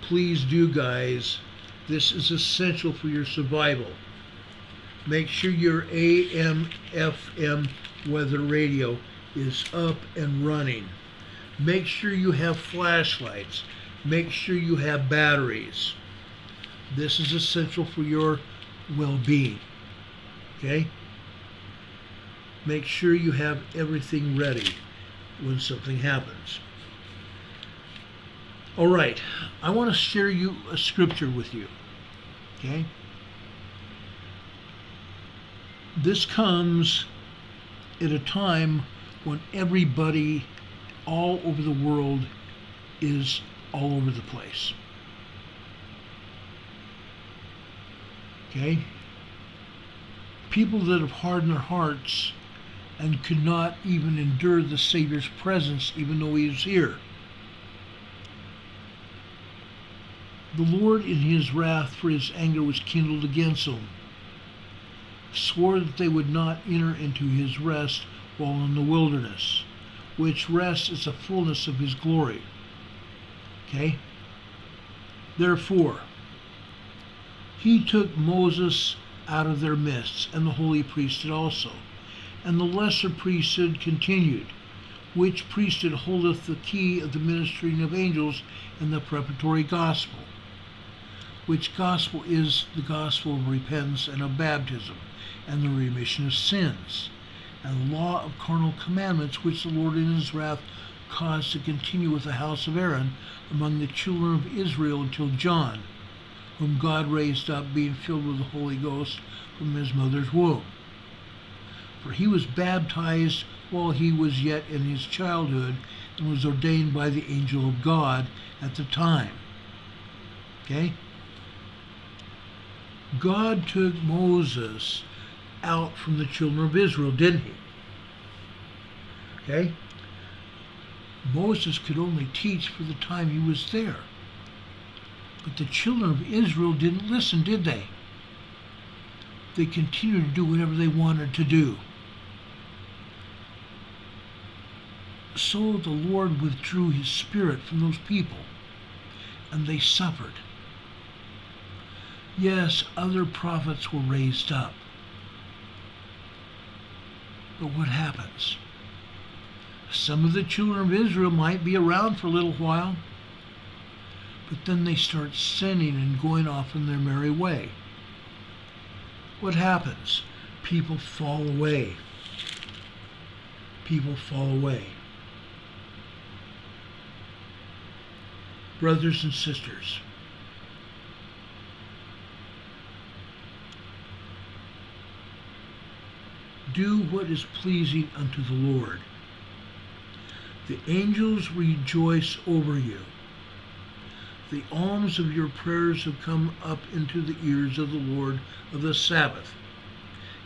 Please do, guys. This is essential for your survival. Make sure your AM, FM weather radio is up and running. Make sure you have flashlights. Make sure you have batteries. This is essential for your well-being. Okay? Make sure you have everything ready when something happens. All right, I want to share you a scripture with you. Okay? This comes at a time when everybody all over the world is all over the place. Okay? People that have hardened their hearts and could not even endure the Savior's presence even though he was here. The Lord in his wrath for his anger was kindled against them, swore that they would not enter into his rest while in the wilderness, which rest is the fullness of his glory. Okay? Therefore, he took Moses out of their midst, and the holy priesthood also. And the lesser priesthood continued, which priesthood holdeth the key of the ministering of angels and the preparatory gospel, which gospel is the gospel of repentance and of baptism, and the remission of sins, and the law of carnal commandments, which the Lord in his wrath caused to continue with the house of Aaron among the children of Israel until John, whom God raised up, being filled with the Holy Ghost from his mother's womb. For he was baptized while he was yet in his childhood, and was ordained by the angel of God at the time. Okay? God took Moses out from the children of Israel, didn't he? Okay? Moses could only teach for the time he was there. But the children of Israel didn't listen, did they? They continued to do whatever they wanted to do. So the Lord withdrew his spirit from those people, and they suffered. Yes, other prophets were raised up. But what happens? Some of the children of Israel might be around for a little while, but then they start sinning and going off in their merry way. What happens? People fall away. People fall away. Brothers and sisters, do what is pleasing unto the Lord. The angels rejoice over you. The alms of your prayers have come up into the ears of the Lord of the Sabbath,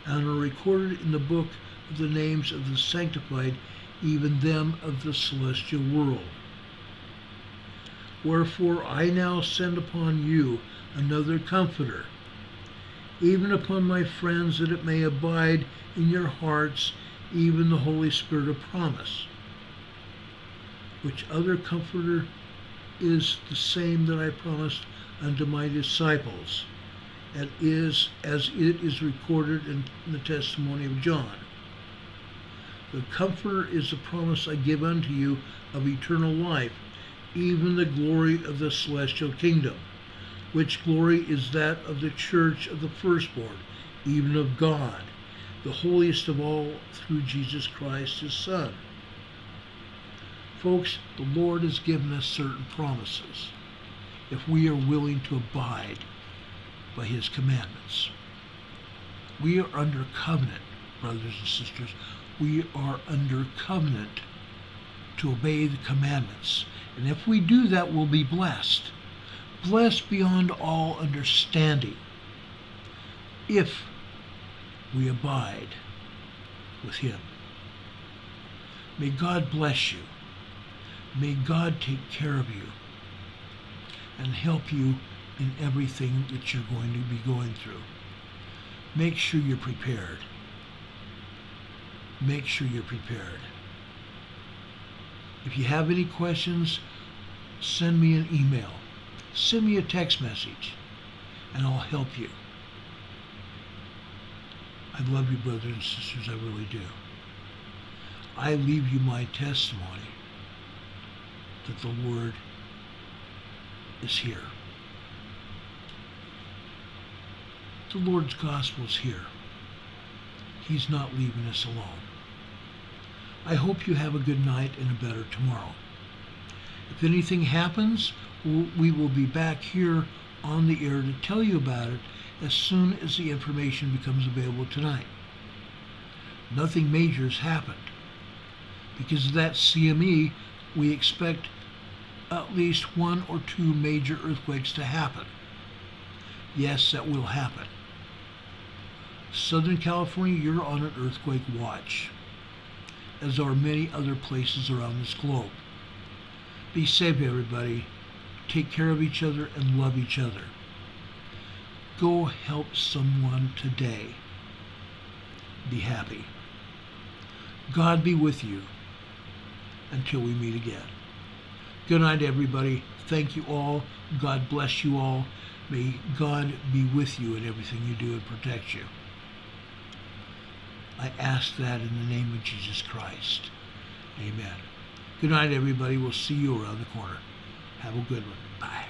and are recorded in the book of the names of the sanctified, even them of the celestial world. Wherefore I now send upon you another Comforter, even upon my friends, that it may abide in your hearts, even the Holy Spirit of promise, which other Comforter is the same that I promised unto my disciples, and is as it is recorded in the testimony of John. The Comforter is the promise I give unto you of eternal life, even the glory of the celestial kingdom, which glory is that of the church of the firstborn, even of God, the holiest of all, through Jesus Christ his Son. Folks, the Lord has given us certain promises if we are willing to abide by his commandments. We are under covenant, brothers and sisters. We are under covenant to obey the commandments. And if we do that, we'll be blessed. Blessed beyond all understanding, if we abide with him. May God bless you. May God take care of you and help you in everything that you're going to be going through. Make sure you're prepared. Make sure you're prepared. If you have any questions, send me an email. Send me a text message, and I'll help you. I love you, brothers and sisters, I really do. I leave you my testimony that the Lord is here. The Lord's gospel is here. He's not leaving us alone. I hope you have a good night and a better tomorrow. If anything happens, we will be back here on the air to tell you about it as soon as the information becomes available tonight. Nothing major has happened. Because of that CME, we expect at least 1 or 2 major earthquakes to happen. Yes, that will happen. Southern California, you're on an earthquake watch, as are many other places around this globe. Be safe, everybody. Take care of each other and love each other. Go help someone today. Be happy. God be with you until we meet again. Good night, everybody. Thank you all. God bless you all. May God be with you in everything you do and protect you. I ask that in the name of Jesus Christ. Amen. Good night, everybody. We'll see you around the corner. Have a good one. Bye.